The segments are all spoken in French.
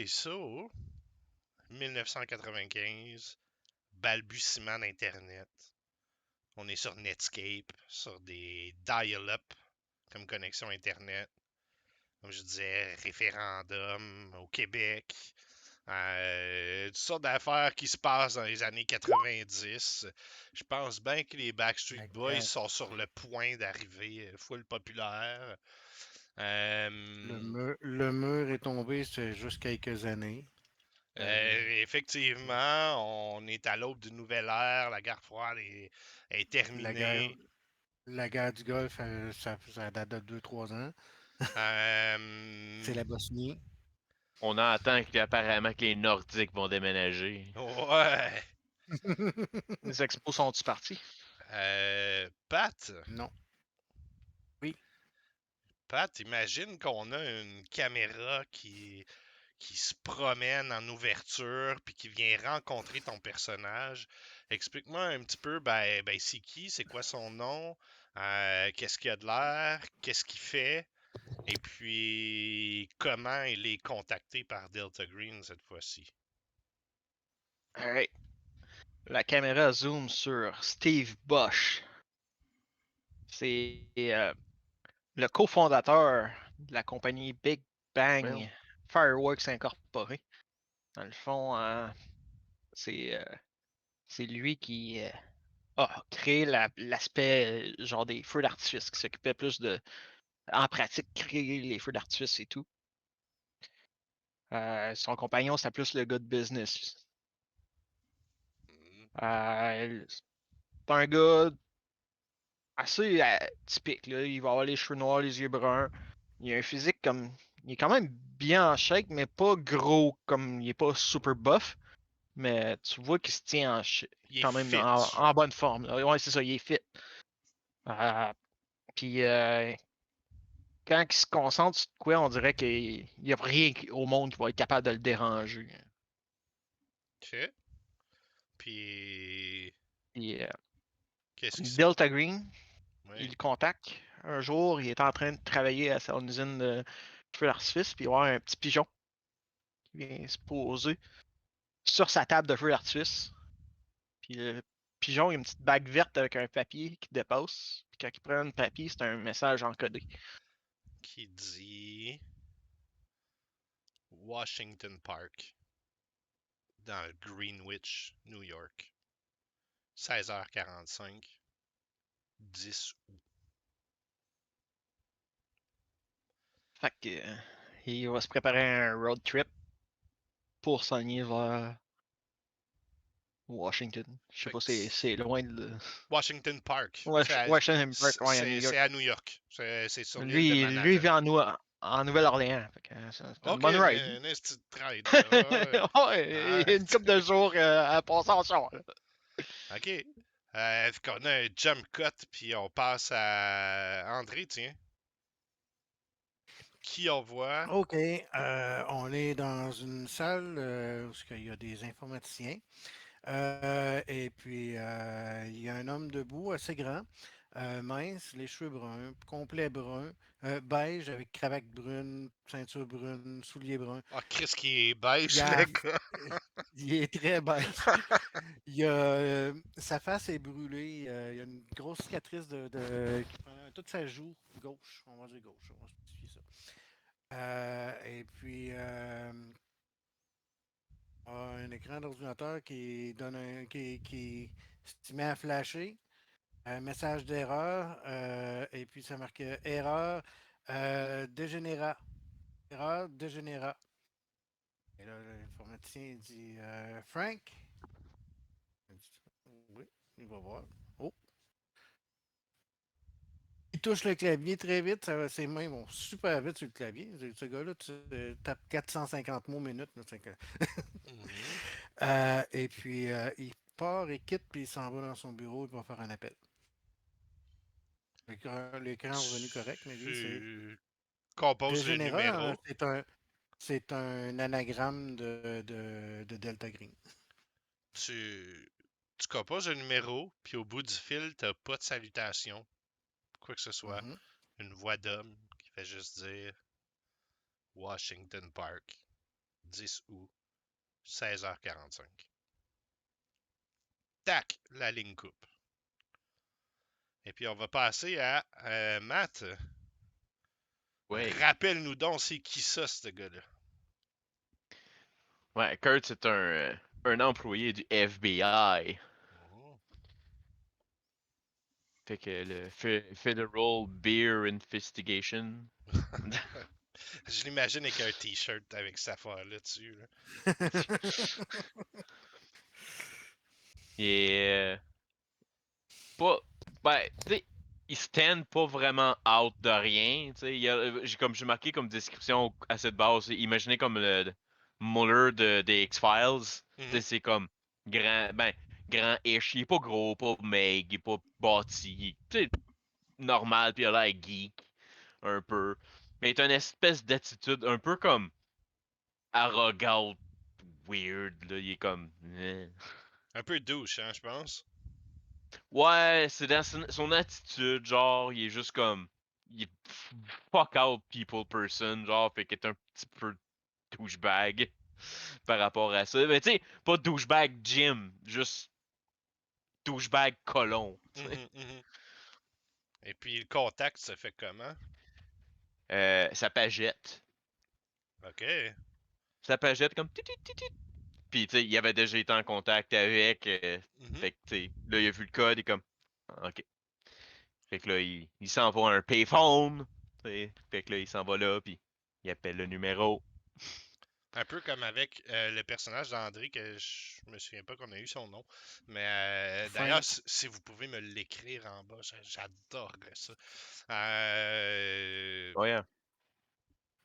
so, 1995, balbutiement d'Internet. On est sur Netscape, sur des dial-up comme connexion Internet. Comme je disais, référendum au Québec. Toutes sortes d'affaires qui se passent dans les années 90. Je pense bien que les Backstreet Boys Exact. sont sur le point d'arriver full populaire. Le mur est tombé, c'est juste quelques années. Effectivement, on est à l'aube d'une nouvelle ère. La guerre froide est La guerre, terminée. la guerre du Golfe, ça date de 2-3 ans. C'est Euh, la Bosnie. On entend qu'apparemment que les Nordiques vont déménager. ouais. Les expos sont-ils partis? Pat, Non. Oui. Pat, imagine qu'on a une caméra qui se promène en ouverture puis qui vient rencontrer ton personnage. Explique-moi un petit peu, c'est qui, c'est quoi son nom, qu'est-ce qu'il a de l'air, qu'est-ce qu'il fait, et puis comment il est contacté par Delta Green cette fois-ci. Alright. La caméra zoom sur Steve Bosch. C'est le cofondateur de la compagnie Big Bang Voyons. Fireworks Incorporated. Dans le fond, c'est lui qui a créé l'aspect genre des feux d'artifice, qui s'occupait plus de, en pratique, créer les feux d'artifice et tout. Son compagnon, c'est plus le gars de business. C'est un gars assez typique, là. Il va avoir les cheveux noirs, les yeux bruns. Il a un physique comme. Il est quand même bien en shape, mais pas gros, comme il est pas super buff. Mais tu vois qu'il se tient Il est quand même fit. en bonne forme, là. Ouais, c'est ça, il est fit. Puis quand il se concentre sur quoi, on dirait qu'il n'y a rien au monde qui va être capable de le déranger. OK. Puis, Puis qu'est-ce qui se... Delta Green, il Ouais. le contacte. Un jour, il est en train de travailler à son usine de feu d'artifice, puis il va avoir un petit pigeon qui vient se poser sur sa table de feu d'artifice. Puis le pigeon, il a une petite bague verte avec un papier qui dépasse. Puis quand il prend le papier, c'est un message encodé. Qui dit Washington Park dans Greenwich, New York. 16h45, 10 août. Fait que il va se préparer un road trip pour s'enligner vers Washington. Je sais pas, c'est loin de. Washington Park. Washington Park, ouais, à New York. C'est à New York. C'est sur l'île de Lui, il Manhattan. vit en Nouvelle-Orléans. Fait que c'est une Ok, bonne ride. une petite trade, là. Ouais. Ouais, une couple de jours à passer en char. Là. Ok. Fait qu'on a un jump cut, puis on passe à André, tiens. Qui on voit? OK. On est dans une salle où il y a des informaticiens. Et puis, il y a un homme debout, assez grand, mince, les cheveux bruns, complet brun, beige avec cravate brune, ceinture brune, souliers bruns. Ah, Chris qui est Il, beige, a, le gars. il est très beige. Sa face est brûlée. Il y a une grosse cicatrice qui prend toute sa joue gauche. On va dire gauche, on va spécifier ça. Et puis, un écran d'ordinateur qui se met à flasher. Un message d'erreur. Et puis, ça marque erreur dégénérat. Erreur dégénérat. Et là, l'informaticien dit Frank. Il dit, oui, il va voir. Oh. Il touche le clavier très vite. Ses mains vont super vite sur le clavier. Ce gars-là, tu tapes 450 mots minute. Là, Mhm. et puis, il part et quitte, puis il s'en va dans son bureau. Il va faire un appel. L'écran est revenu correct, mais lui, c'est Tu composes le Dégénérat. numéro. C'est un anagramme de Delta Green. Tu composes le numéro, puis au bout du fil, t'as pas de salutation, quoi que ce soit. Mhm. Une voix d'homme qui fait juste dire Washington Park, 10 août, 16h45. Tac, la ligne coupe. Et puis on va passer à Matt. Ouais. Rappelle-nous donc c'est qui ça, ce gars-là. Ouais, Kurt, c'est un employé du FBI. Oh. Fait que le Federal Beer Investigation. Je l'imagine avec un t-shirt avec cette affaire-là dessus. Là. Et pas. Ben, tu sais, il stand pas vraiment out de rien. Tu sais, j'ai marqué comme description à cette base. Imaginez comme le Mueller des X-Files. Tu sais, Mhm. c'est comme grand-ish. Il est pas gros, pas maigre, il est pas bâti. Tu sais, normal, puis il a l'air geek, un peu. Mais il a une espèce d'attitude un peu comme arrogante, weird, là. Il est comme. Un peu douche, hein, je pense. Ouais, c'est dans son attitude, genre, il est juste comme. Il est fuck out people person, genre, fait qu'il est un petit peu douchebag par rapport à ça. Mais tu sais, pas douchebag Jim, juste douchebag colon. Mhm, mhm. Et puis le contact se fait comment? Sa pagette. OK. Sa pagette comme. Tit, tit, tit, tit. Puis, tu sais, il avait déjà été en contact avec. Mhm. Fait que, tu sais, là, il a vu le code, il est comme. Ah, ok. Fait que là, il s'en va à un payphone. Tu sais. Fait que là, il s'en va là, puis il appelle le numéro. Un peu comme avec le personnage d'André, que je me souviens pas qu'on a eu son nom. Mais d'ailleurs, Frank. si vous pouvez me l'écrire en bas, j'adorerais ça. Ouais, hein.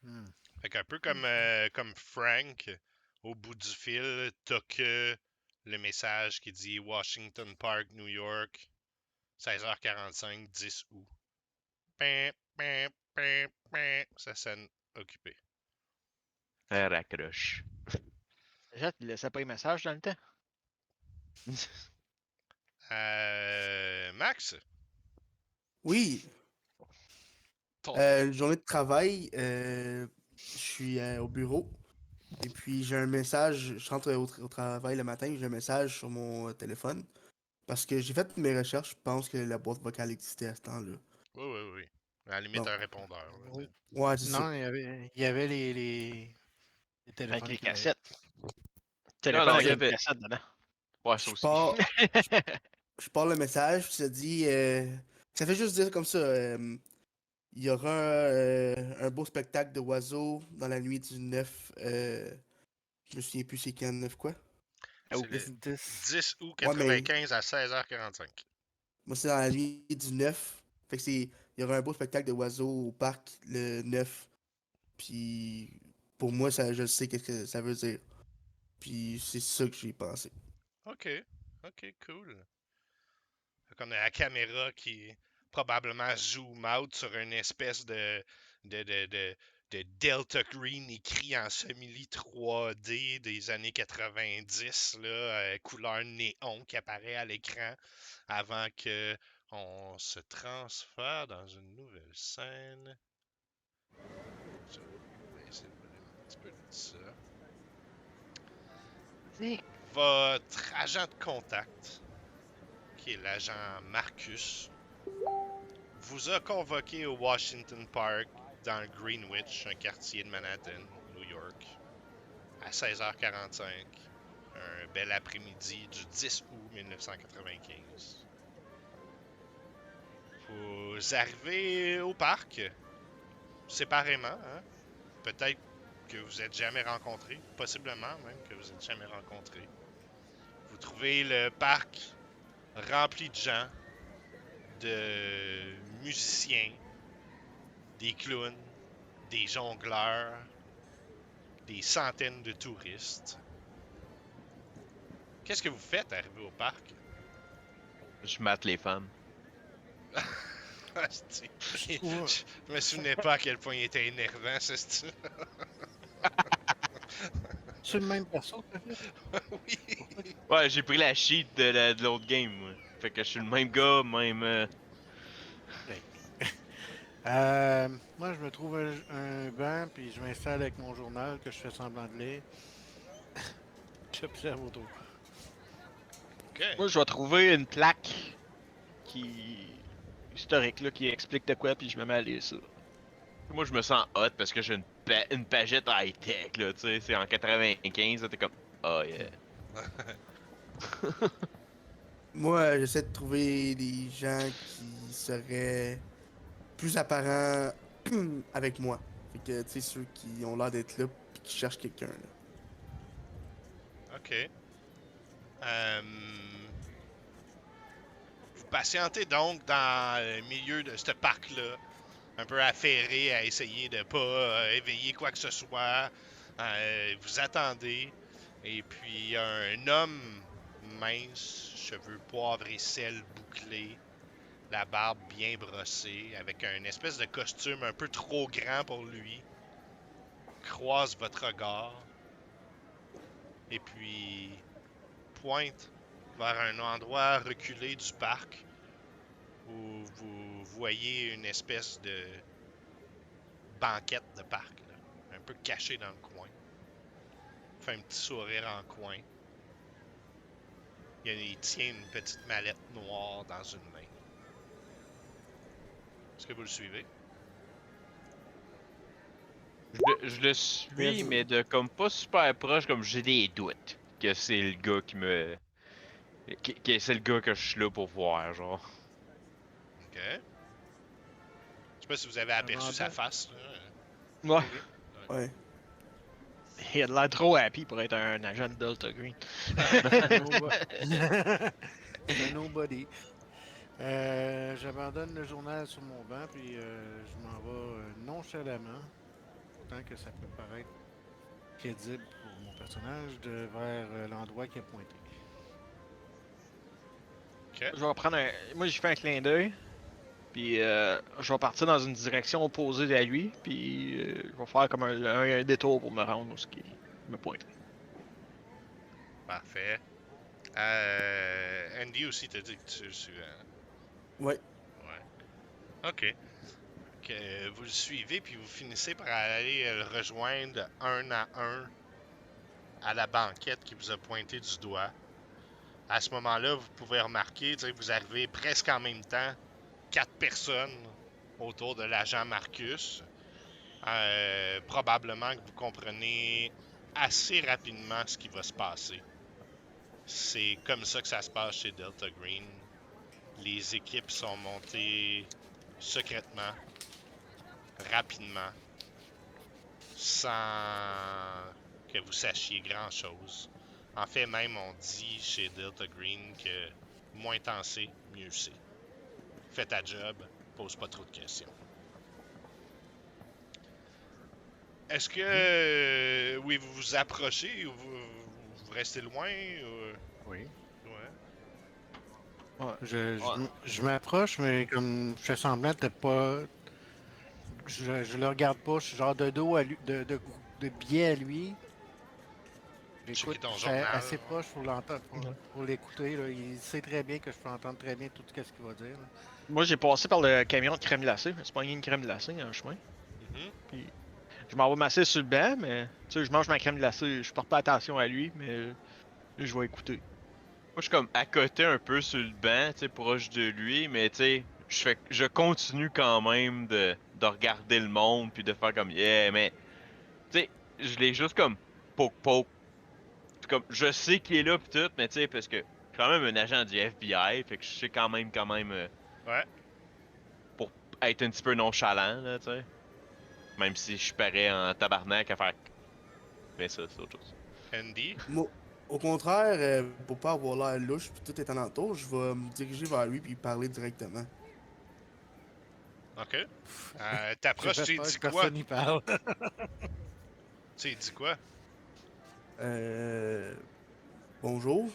Hmm. Fait qu'un peu comme Frank, au bout du fil, t'as que le message qui dit Washington Park, New York, 16h45, 10 août. Pin, pin, pin, pin. Ça sonne occupé. Elle raccroche. Déjà, tu laissais pas les messages dans le temps? Max, Oui, ton tour. une journée de travail, je suis au bureau et puis j'ai un message, je rentre au travail le matin, j'ai un message sur mon téléphone parce que j'ai fait mes recherches, je pense que la boîte vocale existait à ce temps-là. Oui, oui, oui. À la limite, Bon, un répondeur. Là, Oui. ouais, c'est ça. Non, il y avait les Avec téléphones les qui l'avaient. cassettes. Non, Téléphone non, avec il y une avait. cassette dedans. Ouais, ça Je aussi. pars, je pars le message, puis ça dit, ça fait juste dire comme ça, il y aura un beau spectacle de oiseaux dans la nuit du 9, je me souviens plus c'est quand, 9 quoi? C'est Oh. le 10. 10 août Ouais, mais 95 à 16h45. moi, c'est dans la nuit du 9. Fait que il y aura un beau spectacle de oiseaux au parc le 9. Puis pour moi, ça, je sais qu'est-ce que ça veut dire. Puis c'est ça que j'ai pensé. OK. OK, cool. Fait qu'on a la caméra qui probablement zoom out sur une espèce de, de, de, de Delta Green écrit en simili 3D des années 90, là, couleur néon qui apparaît à l'écran avant que on se transfère dans une nouvelle scène. Je vais baisser le volume un petit peu de ça. Votre agent de contact, qui est l'agent Marcus, vous a convoqué au Washington Park dans le Greenwich, un quartier de Manhattan, New York, à 16h45, un bel après-midi du 10 août 1995. Vous arrivez au parc, séparément, hein? Peut-être que vous n'êtes jamais rencontrés, possiblement même que vous n'êtes jamais rencontrés. Vous trouvez le parc rempli de gens, de musiciens, des clowns, des jongleurs, des centaines de touristes. Qu'est-ce que vous faites arrivé au parc? Je mate les femmes. Asti. Je trouve- Je me souvenais pas à quel point il était énervant, ce style. C'est le même perso que t'as fait? Oui. Ouais, j'ai pris la sheet de l'autre game, moi. Fait que je suis le même gars, même. Moi, je me trouve un banc, puis je m'installe avec mon journal que je fais semblant de lire. J'observe autour. Ok. Moi, je vais trouver une plaque qui. Historique, là, qui explique de quoi, puis je me mets à lire ça. Moi, je me sens hot parce que j'ai une pagette high-tech, là, tu sais. C'est en 95, là, t'es comme. Oh yeah. Moi, j'essaie de trouver des gens qui seraient plus apparents avec moi. Fait que, tu sais, ceux qui ont l'air d'être là pis qui cherchent quelqu'un, là. Ok. Vous patientez donc dans le milieu de ce parc-là, un peu affairé à essayer de pas éveiller quoi que ce soit. Vous attendez, et puis un homme mince, cheveux poivre et sel bouclés, la barbe bien brossée, avec un espèce de costume un peu trop grand pour lui, croise votre regard, et puis pointe vers un endroit reculé du parc où vous voyez une espèce de banquette de parc, là, un peu cachée dans le coin. Fait un petit sourire en coin. Il tient une petite mallette noire dans une main. Est-ce que vous le suivez? Je le suis, mais de comme pas super proche, comme j'ai des doutes que c'est le gars qui me. Que c'est le gars que je suis là pour voir, genre. Ok. Je sais pas si vous avez aperçu sa J'abandonne. face, là. Ouais. Oui. Ouais. Il a de l'air trop happy pour être un agent de Delta Green. C'est un nobody. J'abandonne le journal sur mon banc, puis je m'en vais nonchalamment, tant que ça peut paraître crédible pour mon personnage, vers l'endroit qui a pointé. Ok. Je vais prendre un. Moi, j'ai fait un clin d'œil. Puis je vais partir dans une direction opposée à lui. Puis je vais faire comme un détour pour me rendre où ce qui me pointe. Parfait. Andy aussi t'a dit que tu le suivais. Ouais. Ouais. Ok. Que vous le suivez, puis vous finissez par aller le rejoindre un à un à la banquette qui vous a pointé du doigt. À ce moment-là, vous pouvez remarquer, tu sais, vous arrivez presque en même temps, 4 personnes autour de l'agent Marcus. Probablement que vous comprenez assez rapidement ce qui va se passer. C'est comme ça que ça se passe chez Delta Green. Les équipes sont montées secrètement, rapidement, sans que vous sachiez grand-chose. En fait, même, on dit chez Delta Green que moins t'en sais, mieux c'est. Fais ta job, pose pas trop de questions. Est-ce que oui, vous vous approchez ou vous restez loin ou... Oui. Ouais. Je m'approche, mais comme je fais semblant de pas. Je le regarde pas, je suis genre de dos à lui, de biais à lui. Checker J'écoute, ton je suis journal. assez proche pour l'entendre, Ouais. pour l'écouter. Là. Il sait très bien que je peux entendre très bien tout ce qu'il va dire. Là. Moi, j'ai passé par le camion de crème glacée. C'est pas une crème glacée en chemin. Mhm. Puis je m'en vais masser sur le banc, mais tu sais, je mange ma crème glacée. Je porte pas attention à lui, mais je vais écouter. Moi, je suis comme à côté un peu sur le banc, tu sais, proche de lui, mais tu sais, je continue quand même de regarder le monde puis de faire comme yeah, mais tu sais, je l'ai juste comme poke. Puis comme je sais qu'il est là pis tout, mais tu sais, parce que je suis quand même un agent du FBI, fait que je sais quand même Ouais. pour être un petit peu nonchalant, là, tu sais. Même si je parais en tabarnak à faire. Mais ça, c'est autre chose. Andy. Moi, au contraire, pour pas avoir l'air louche puis tout est alentour, je vais me diriger vers lui puis parler directement. OK. J'ai T'approches, fait tu lui peur dis que quoi? personne n'y parle. Tu lui dis quoi? Euh... Bonjour.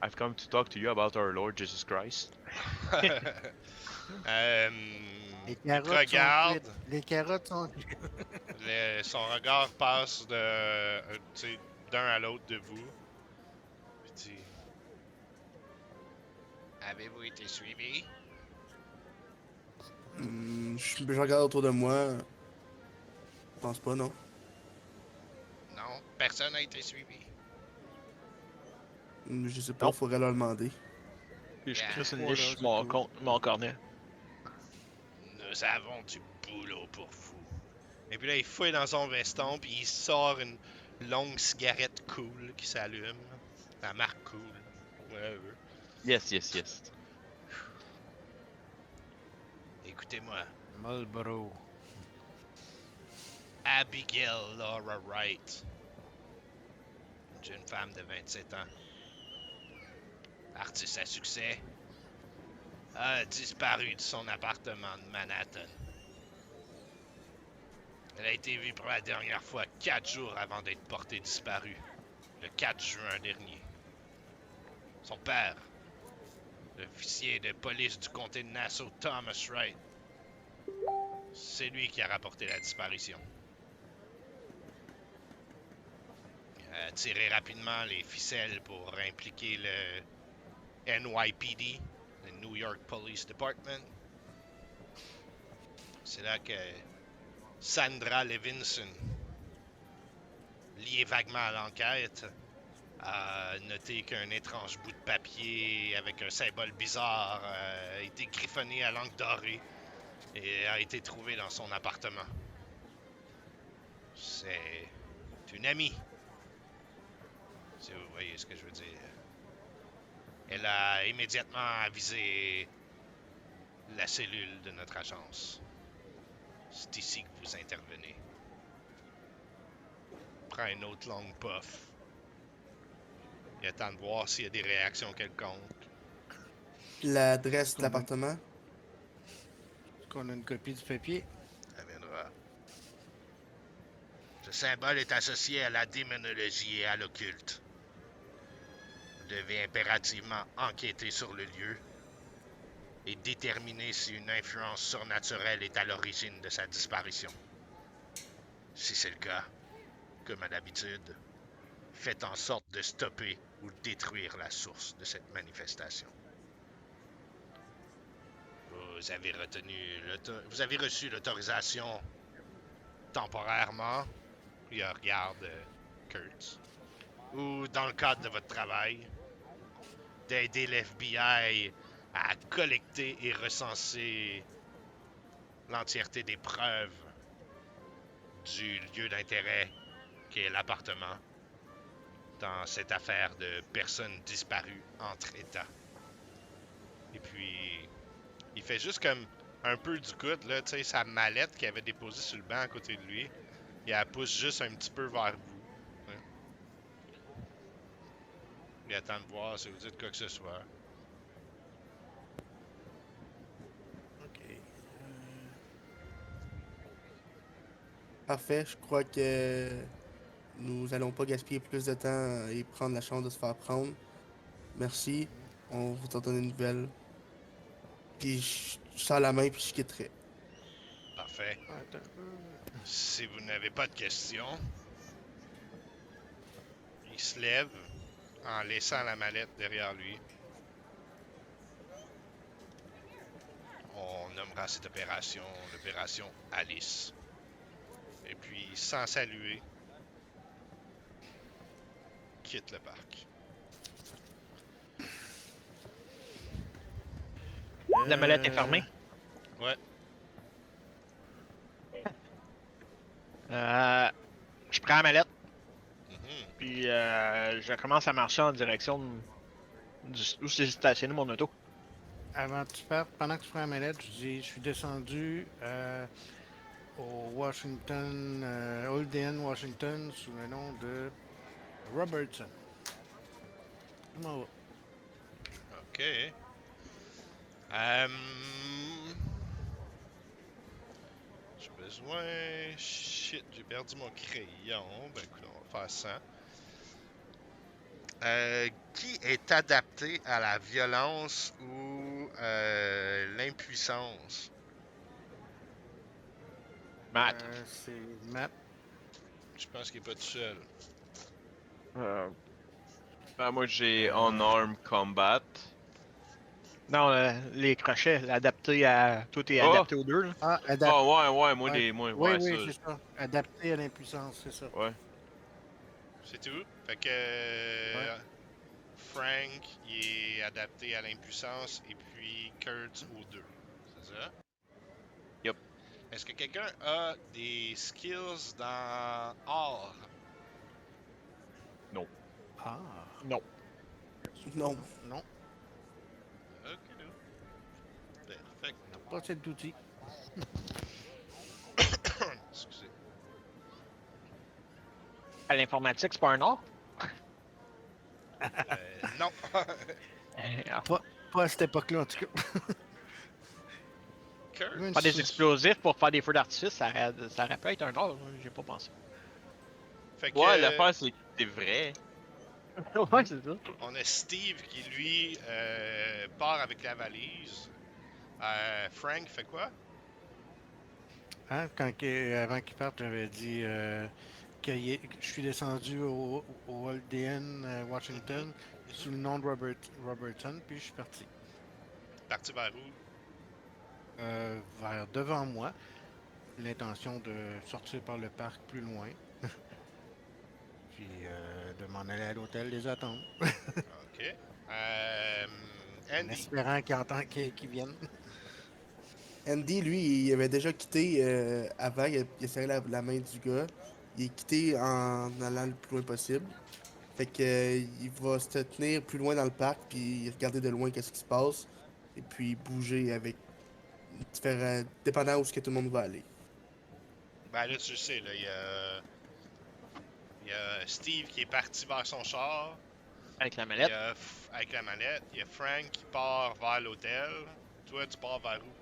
I've come to talk to you about our Lord Jesus Christ. Euh, Les il te carottes sont cuites. regarde. Les carottes sont cuites. Son regard passe tu sais, d'un à l'autre de vous. Puis dit, avez-vous été suivi? Je regarde autour de moi. Je pense pas, non. Non, personne n'a été suivi. Je sais pas, Non. faudrait leur demander. Puis je Yeah. crisse une Voilà, liche c'est mon, tout. mon cornet. Nous avons du boulot pour vous. Et puis là, il fouille dans son veston, puis il sort une longue cigarette cool qui s'allume. La marque cool. Whatever. Yes. Écoutez-moi. Marlboro. Abigail Laura Wright. Une jeune femme de 27 ans. Artiste à succès. A disparu de son appartement de Manhattan. Elle a été vue pour la dernière fois 4 jours avant d'être portée disparue. Le 4 juin dernier. Son père, l'officier de police du comté de Nassau, Thomas Wright, c'est lui qui a rapporté la disparition. Il a tiré rapidement les ficelles pour impliquer le NYPD, le New York Police Department. C'est là que Sandra Levinson, liée vaguement à l'enquête, a noté qu'un étrange bout de papier avec un symbole bizarre a été griffonné à l'encre dorée et a été trouvé dans son appartement. C'est une amie, si vous voyez ce que je veux dire. Elle a immédiatement avisé la cellule de notre agence. C'est ici que vous intervenez. Prends une autre longue puff. Il est temps de voir s'il y a des réactions quelconques. L'adresse de l'appartement. Est-ce qu'on a une copie du papier? Ça viendra. Ce symbole est associé à la démonologie et à l'occulte. Vous devez impérativement enquêter sur le lieu et déterminer si une influence surnaturelle est à l'origine de sa disparition. Si c'est le cas, comme à l'habitude, faites en sorte de stopper ou détruire la source de cette manifestation. Vous avez reçu l'autorisation temporairement, il regarde Kurtz, ou dans le cadre de votre travail, d'aider l'FBI à collecter et recenser l'entièreté des preuves du lieu d'intérêt qui est l'appartement dans cette affaire de personnes disparues entre États. Et puis, il fait juste comme un peu du coude, là, tu sais, sa mallette qu'il avait déposée sur le banc à côté de lui, il la pousse juste un petit peu vers vous. Hein. Il attend de voir si vous dites quoi que ce soit. OK. Parfait, je crois que nous allons pas gaspiller plus de temps et prendre la chance de se faire prendre. Merci, on vous en donne une nouvelle. Puis je sors la main puis je quitterai. Parfait. Attends un peu. Si vous n'avez pas de questions, il se lève en laissant la mallette derrière lui. On nommera cette opération l'opération Alice. Et puis, sans saluer, quitte le parc. La mallette est fermée. Ouais. Je prends la mallette, Mhm. puis je commence à marcher en direction où j'ai stationné mon auto. Avant que tu partes, pendant que tu prends la mallette, je dis, je suis descendu au Washington, Old Inn, Washington, sous le nom de Robertson. Je m'en vais. OK. J'ai besoin... Shit, j'ai perdu mon crayon. Ben écoute, on va faire ça. Qui est adapté à la violence ou l'impuissance? Matt. C'est Matt. Je pense qu'il est pas tout seul. Moi j'ai Unarmed Combat. Non, les crochets, adaptés à. Tout est Oh! adapté aux deux, là. Ah, Ah, ouais, moi, ouais. moi, Oui, ouais, oui, ça. c'est ça. Adapté à l'impuissance, c'est ça. Ouais. C'est tout. Fait que Ouais. Frank, il est adapté à l'impuissance et puis Kurt aux deux. C'est ça? Yup. Est-ce que quelqu'un a des skills dans art? Ah, Non. Non. non, Ok, là. Parfait. on n'a pas cet outil. Excusez. À l'informatique, c'est pas un art? Non. Pas à cette époque-là, en tout cas. Kurt? Même Faire des si- explosifs pour faire des feux d'artifice, ça aurait pu être un art, j'ai pas pensé. Fait que Ouais, l'affaire, c'est que c'est vrai. Ouais, c'est ça. on a Steve qui, lui, part avec la valise. Frank fait quoi? Hein, avant qu'il parte, j'avais dit que je suis descendu au Holden, Washington, sous le nom de Robertson, puis je suis parti Parti vers où? vers devant moi. L'intention de sortir par le parc plus loin, puis de m'en aller à l'hôtel les attendre, Ok. en Andy. espérant qu'ils viennent. Andy, lui, il avait déjà quitté avant, il a serré la main du gars. Il est quitté en allant le plus loin possible. Fait que il va se tenir plus loin dans le parc, puis regarder de loin qu'est-ce qui se passe, et puis bouger avec différents, dépendant où ce que tout le monde va aller. Ben là, tu le sais, là, il y a Steve qui est parti vers son char. Avec la Il y mallette. a avec la mallette. Il y a Frank qui part vers l'hôtel. Toi, tu pars vers où?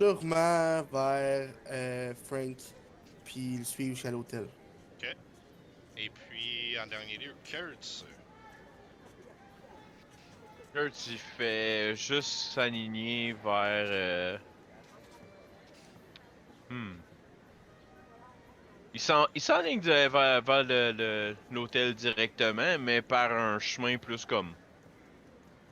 Sûrement vers Frank, puis le suivre jusqu'à l'hôtel. Et puis, en dernier lieu, Kurt. Kurt, il fait juste s'aligner vers. Hmm. Il s'enligne vers l'hôtel directement, mais par un chemin plus comme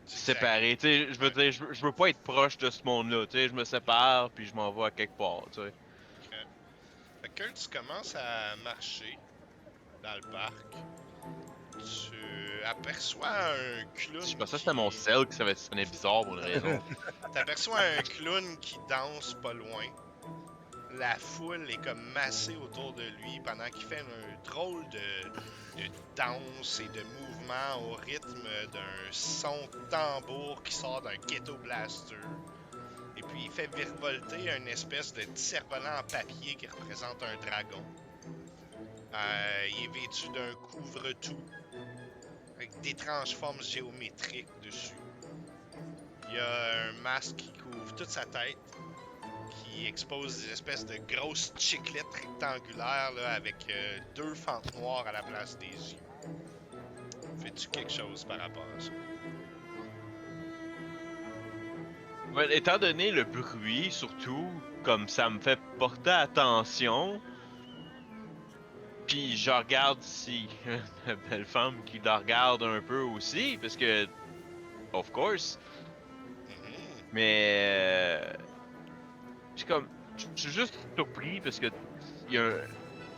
séparé. Tu sais, je veux dire, je veux pas être proche de ce monde-là. Tu sais, je me sépare puis je m'en vais à quelque part. Tu sais. Fait que Kurt, tu commences à marcher dans le parc. Tu aperçois un clown. Je pensais que c'était mon sel qui sonnait bizarre pour une raison. T'aperçois un clown qui danse pas loin. La foule est comme massée autour de lui pendant qu'il fait un drôle de danse et de mouvement au rythme d'un son tambour qui sort d'un ghetto blaster. Et puis il fait virevolter une espèce de cerf-volant en papier qui représente un dragon. Il est vêtu d'un couvre-tout avec d'étranges formes géométriques dessus. Il y a un masque qui couvre toute sa tête, qui expose des espèces de grosses chiclettes rectangulaires là, avec deux fentes noires à la place des yeux. Fais-tu quelque chose par rapport à ça? Ouais, étant donné le bruit, surtout, comme ça me fait porter attention, puis je regarde si la belle femme qui la regarde un peu aussi, parce que, of course, Mhm. mais je suis comme, je suis juste surpris parce que il y a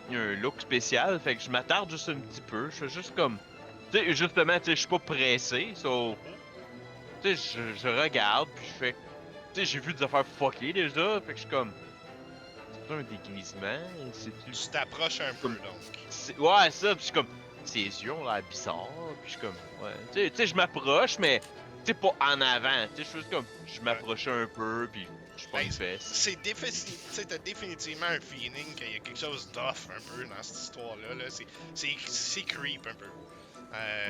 il y a un look spécial, fait que je m'attarde juste un petit peu, je fais juste comme, tu sais, justement, tu sais, je suis pas pressé, so, tu sais, je regarde, puis je fais, tu sais, j'ai vu des affaires fuckées déjà, fait que je suis comme, c'est un déguisement, c'est-tu... Tu t'approches un peu Comme- donc. Ouais, ça, pis je suis comme, ses yeux ont l'air bizarres, pis je suis comme, ouais, tu sais, je m'approche, mais, tu sais, pas en avant, tu sais, je suis juste comme, je m'approchais un peu, pis je prends Ben, une fesse. c'est t'as définitivement un feeling qu'il y a quelque chose d'off un peu dans cette histoire-là. Là. C'est creep un peu.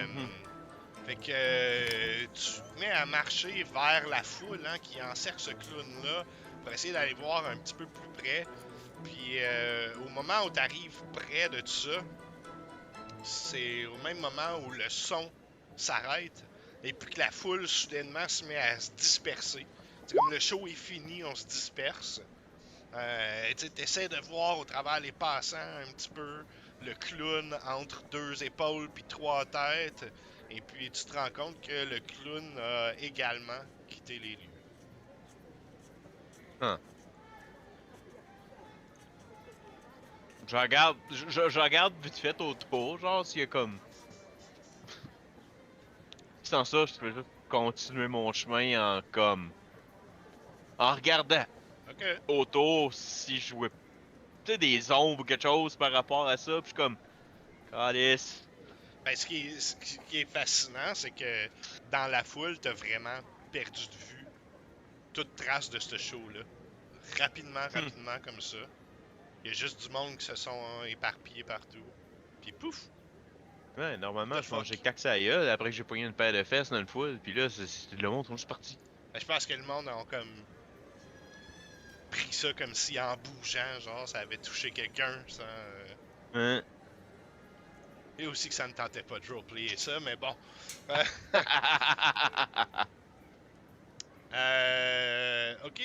Mhm. Fait que tu te mets à marcher vers la foule hein, qui encercle ce clown-là pour essayer d'aller voir un petit peu plus près. Puis au moment où tu arrives près de tout ça, c'est au même moment où le son s'arrête et puis que la foule soudainement se met à se disperser. C'est comme le show est fini, on se disperse. Tu essaies de voir au travers les passants un petit peu le clown entre deux épaules puis trois têtes. Et puis tu te rends compte que le clown a également quitté les lieux. Je regarde vite fait autour, genre s'il y a comme. Sans ça, je peux juste continuer mon chemin en comme. En regardant Ok. autour si je vois peut-être des ombres ou quelque chose par rapport à ça, puis je suis comme. Calice. Ben, ce qui est fascinant, c'est que dans la foule, t'as vraiment perdu de vue toute trace de ce show-là. Rapidement, comme ça. Il y a juste du monde qui se sont éparpillés partout. Puis pouf! Ouais, normalement, The je mangeais fuck? cax à la gueule après que j'ai pogné une paire de fesses dans une foule, puis là, le monde sont juste partis. Ben, je pense que le monde a comme pris ça comme si en bougeant, genre, ça avait touché quelqu'un sans... Hein? Et aussi que ça ne tentait pas de roleplayer ça, mais bon. Ok.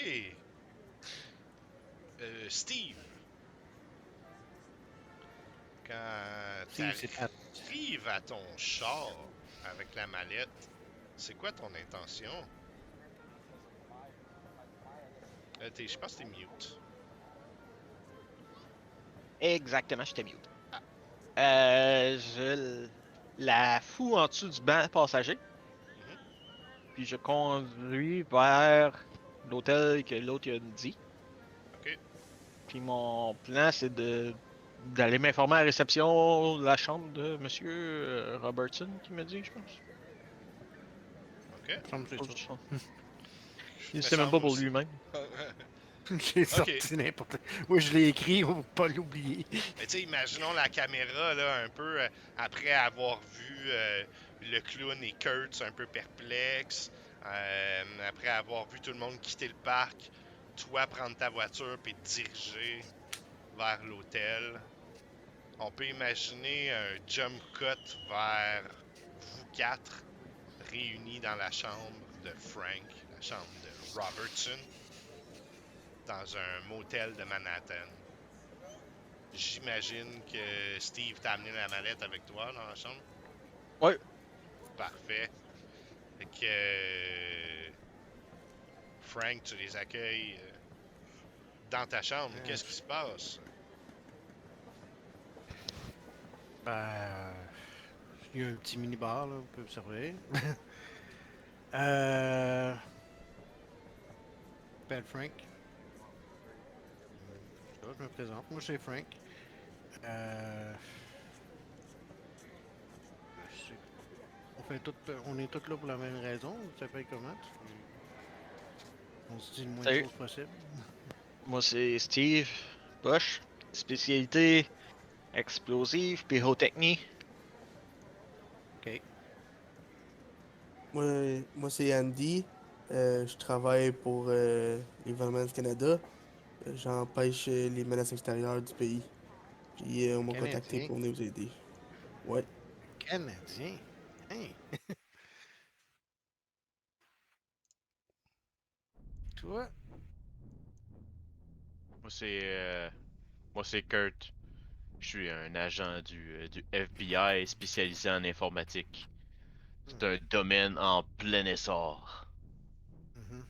Steve. Quand Steve, c'est Pat. t'arrives à ton char avec la mallette, c'est quoi ton intention? Je pense que t'es mute. Exactement, j'étais mute. Ah. Je la fous en dessous du banc passager. Mhm. Puis je conduis vers l'hôtel que l'autre a dit. Ok. Puis mon plan, c'est d'aller m'informer à la réception de la chambre de Monsieur Robertson, qui me dit, je pense. Ok. Ça me semble que c'est ça. Il Me sait même pas semble pour aussi. lui-même. J'ai sorti n'importe quoi. Moi, je l'ai écrit, on va pas l'oublier. Mais tu sais, imaginons la caméra, là, un peu après avoir vu le clown et Kurtz un peu perplexes, après avoir vu tout le monde quitter le parc, toi prendre ta voiture puis te diriger vers l'hôtel. On peut imaginer un jump cut vers vous quatre réunis dans la chambre de Frank, la chambre de Robertson, dans un motel de Manhattan. J'imagine que Steve t'a amené la mallette avec toi dans la chambre. Ouais. Parfait. Fait que Frank, tu les accueilles dans ta chambre. Qu'est-ce qui se passe? Ben, il y a un petit mini-bar, là, vous pouvez observer. Je m'appelle Frank. Je me présente. Moi, c'est Frank. C'est- on est tous là pour la même raison. Vous savez comment? On se dit le moins de Salut. choses possible. Moi, c'est Steve Bosch. Spécialité explosive, pyrotechnie. Ok. Moi c'est Andy. Je travaille pour les Gouvernements du Canada. J'empêche les menaces extérieures du pays. Puis on m'a contacté Canadien. pour venir vous aider. Ouais. Canadien. Hein? Toi? Moi, c'est Kurt. Je suis un agent du FBI spécialisé en informatique. C'est un domaine en plein essor. Mhm.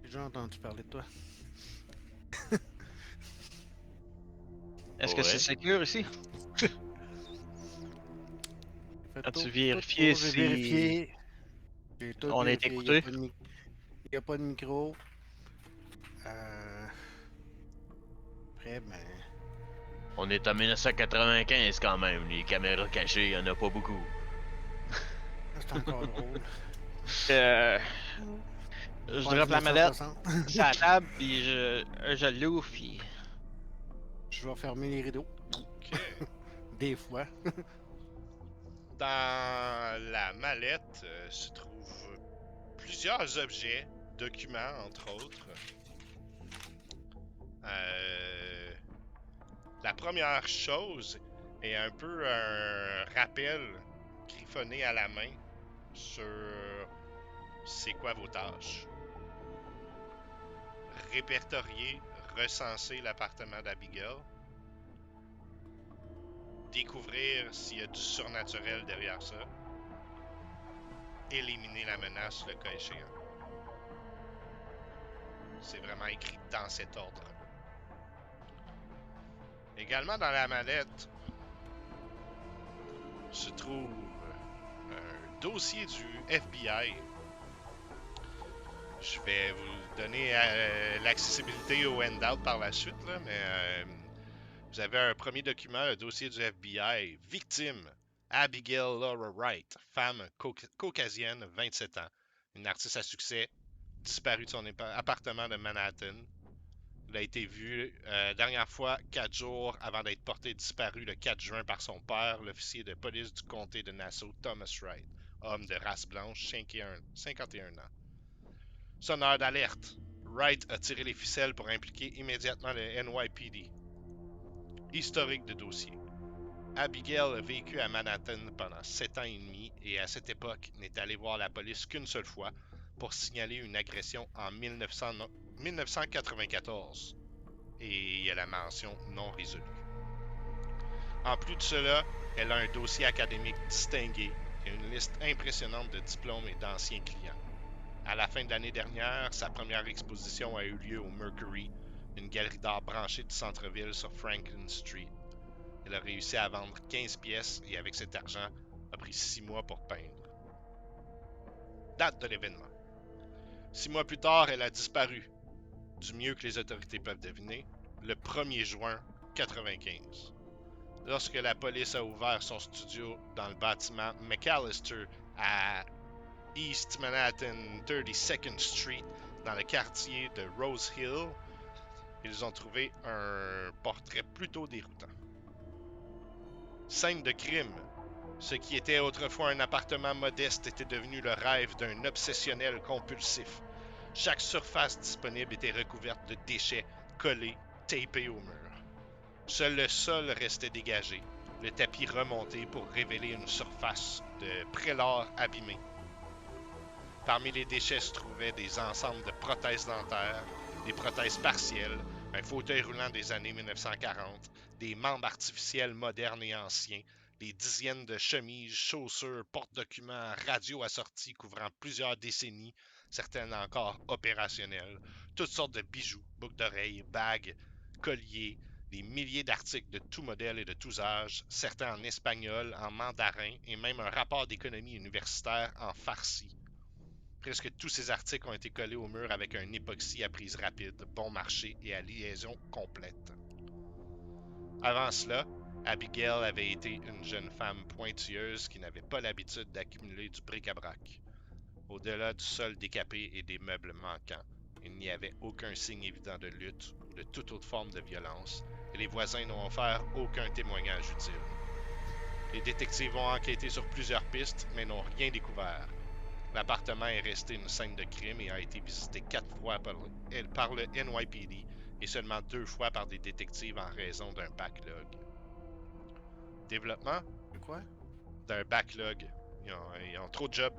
J'ai déjà entendu parler de toi. Est-ce que c'est Ouais. secure ici? Faites As-tu tout vérifié pour, j'ai si vérifié. J'ai tout on est vérifié. Il n'y a, écouté? pas de y a pas de micro. Après, ben, On est en 1995 quand même. Les caméras cachées, y en a pas beaucoup. c'est encore drôle. Euh, je Pas en drop la mallette 1960. sur la table, puis je l'ouvre, puis Je vais fermer les rideaux. Ok. Des fois. Dans la mallette se trouvent plusieurs objets, documents entre autres. La première chose est un peu un rappel griffonné à la main sur c'est quoi vos tâches. Répertorier, recenser l'appartement d'Abigail. découvrir s'il y a du surnaturel derrière ça. Éliminer la menace, le cas échéant. C'est vraiment écrit dans cet ordre. Également dans la mallette se trouve un dossier du FBI. Je vais vous donner l'accessibilité au handout par la suite, là, mais vous avez un premier document, le dossier du FBI. Victime, Abigail Laura Wright, femme caucasienne, 27 ans, une artiste à succès, disparue de son appartement de Manhattan. Elle a été vue dernière fois 4 jours avant d'être portée disparue le 4 juin par son père, l'officier de police du comté de Nassau, Thomas Wright, homme de race blanche, 51 ans. Sonneur d'alerte. Wright a tiré les ficelles pour impliquer immédiatement le NYPD. Historique de dossier. Abigail a vécu à Manhattan pendant 7 ans et demi et à cette époque n'est allée voir la police qu'une seule fois pour signaler une agression en 1994. Et il y a la mention non résolue. En plus de cela, elle a un dossier académique distingué et une liste impressionnante de diplômes et d'anciens clients. À la fin de l'année dernière, sa première exposition a eu lieu au Mercury, une galerie d'art branchée du centre-ville sur Franklin Street. Elle a réussi à vendre 15 pièces et avec cet argent, a pris 6 mois pour peindre. Date de l'événement. 6 mois plus tard, elle a disparu, du mieux que les autorités peuvent deviner, le 1er juin 1995. Lorsque la police a ouvert son studio dans le bâtiment McAllister à East Manhattan 32nd Street, dans le quartier de Rose Hill, ils ont trouvé un portrait plutôt déroutant. Scène de crime. Ce qui était autrefois un appartement modeste était devenu le rêve d'un obsessionnel compulsif. Chaque surface disponible était recouverte de déchets collés, tapés au mur. Seul le sol restait dégagé, le tapis remonté pour révéler une surface de prélat abîmée. Parmi les déchets se trouvaient des ensembles de prothèses dentaires, des prothèses partielles, un fauteuil roulant des années 1940, des membres artificiels modernes et anciens, des dizaines de chemises, chaussures, porte-documents, radios assortis couvrant plusieurs décennies, certaines encore opérationnelles, toutes sortes de bijoux, boucles d'oreilles, bagues, colliers, des milliers d'articles de tout modèle et de tous âges, certains en espagnol, en mandarin et même un rapport d'économie universitaire en farsi. Presque tous ces articles ont été collés au mur avec un époxy à prise rapide, bon marché et à liaison complète. Avant cela, Abigail avait été une jeune femme pointilleuse qui n'avait pas l'habitude d'accumuler du bric-à-brac. Au-delà du sol décapé et des meubles manquants, il n'y avait aucun signe évident de lutte ou de toute autre forme de violence, et les voisins n'ont offert aucun témoignage utile. Les détectives ont enquêté sur plusieurs pistes, mais n'ont rien découvert. L'appartement est resté une scène de crime et a été visité 4 fois par le NYPD et seulement 2 fois par des détectives en raison d'un backlog. Développement De quoi? d'un backlog. Ils ont trop de jobs.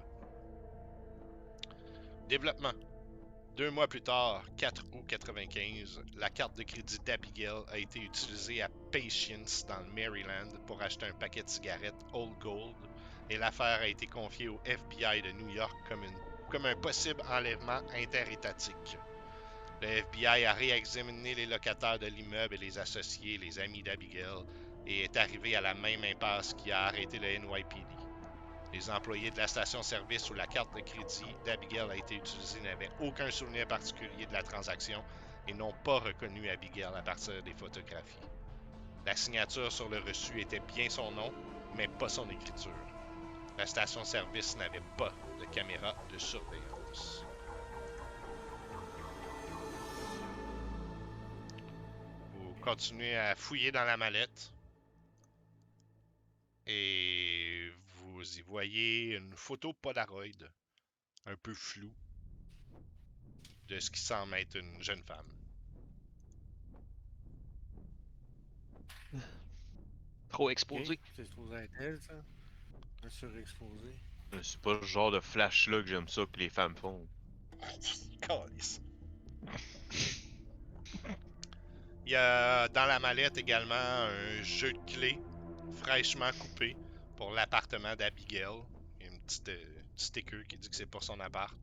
Développement. 2 mois plus tard, 4 août 1995, la carte de crédit d'Abigail a été utilisée à Patience dans le Maryland pour acheter un paquet de cigarettes Old Gold et l'affaire a été confiée au FBI de New York comme un possible enlèvement interétatique. Le FBI a réexaminé les locataires de l'immeuble et les associés, les amis d'Abigail, et est arrivé à la même impasse qui a arrêté le NYPD. Les employés de la station-service où la carte de crédit d'Abigail a été utilisée n'avaient aucun souvenir particulier de la transaction et n'ont pas reconnu Abigail à partir des photographies. La signature sur le reçu était bien son nom, mais pas son écriture. La station-service n'avait pas de caméra de surveillance. Vous continuez à fouiller dans la mallette et vous y voyez une photo Polaroid, un peu floue, de ce qui semble être une jeune femme. Trop Ok, exposé. c'est supposé être elle, ça? Un surexposé. C'est pas le genre de flash-là que j'aime ça que les femmes font. Calisse. Il y a dans la mallette également un jeu de clés fraîchement coupé pour l'appartement d'Abigail. Il y a une petite sticker qui dit que c'est pour son appart.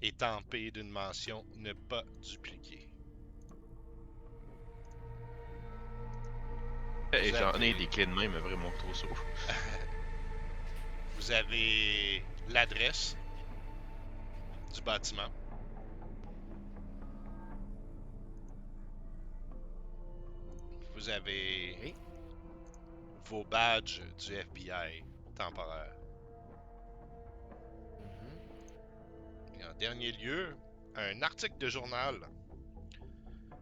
Et tempé d'une mention ne pas dupliquer. Et Vous j'en ai avez- des clés de main, mais vraiment trop saut. Vous avez l'adresse du bâtiment. Vous avez Oui. vos badges du FBI temporaire. Et en dernier lieu, un article de journal.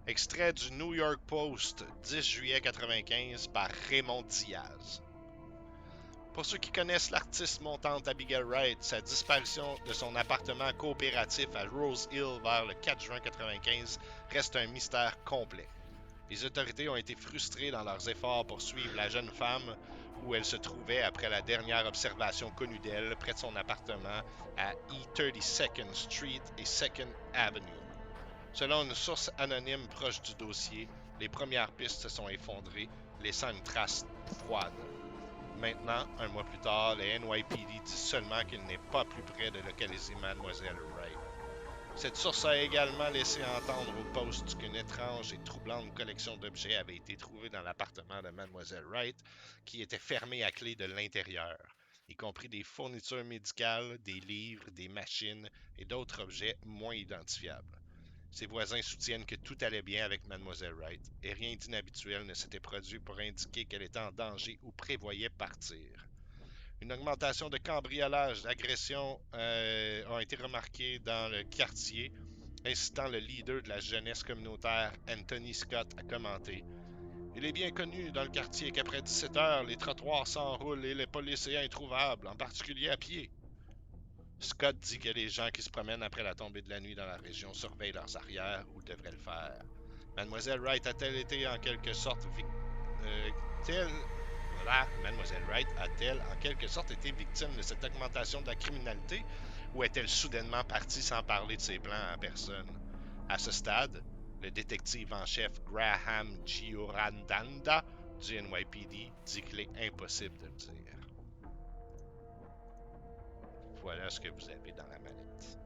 Extrait du New York Post, 10 juillet 95 par Raymond Diaz. Pour ceux qui connaissent l'artiste montante Abigail Wright, sa disparition de son appartement coopératif à Rose Hill vers le 4 juin 95 reste un mystère complet. Les autorités ont été frustrées dans leurs efforts pour suivre la jeune femme où elle se trouvait après la dernière observation connue d'elle près de son appartement à E32nd Street et 2nd Avenue. Selon une source anonyme proche du dossier, les premières pistes se sont effondrées, laissant une trace froide. Maintenant, un mois plus tard, les NYPD disent seulement qu'il n'est pas plus près de localiser Mademoiselle Wright. Cette source a également laissé entendre au Post qu'une étrange et troublante collection d'objets avait été trouvée dans l'appartement de Mademoiselle Wright, qui était fermé à clé de l'intérieur, y compris des fournitures médicales, des livres, des machines et d'autres objets moins identifiables. Ses voisins soutiennent que tout allait bien avec Mademoiselle Wright et rien d'inhabituel ne s'était produit pour indiquer qu'elle était en danger ou prévoyait partir. Une augmentation de cambriolage, d'agressions ont été remarquées dans le quartier, incitant le leader de la jeunesse communautaire, Anthony Scott, à commenter. Il est bien connu dans le quartier qu'après 17 heures, les trottoirs s'enroulent et les policiers introuvables, en particulier à pied. Scott dit que les gens qui se promènent après la tombée de la nuit dans la région surveillent leurs arrières ou devraient le faire. Mademoiselle Wright a-t-elle été en quelque sorte Mademoiselle Wright a-t-elle en quelque sorte été victime de cette augmentation de la criminalité ou est-elle soudainement partie sans parler de ses plans à personne? À ce stade, le détective en chef Graham Giorandanda du NYPD dit qu'il est impossible de le dire. Voilà ce que vous avez dans la mallette.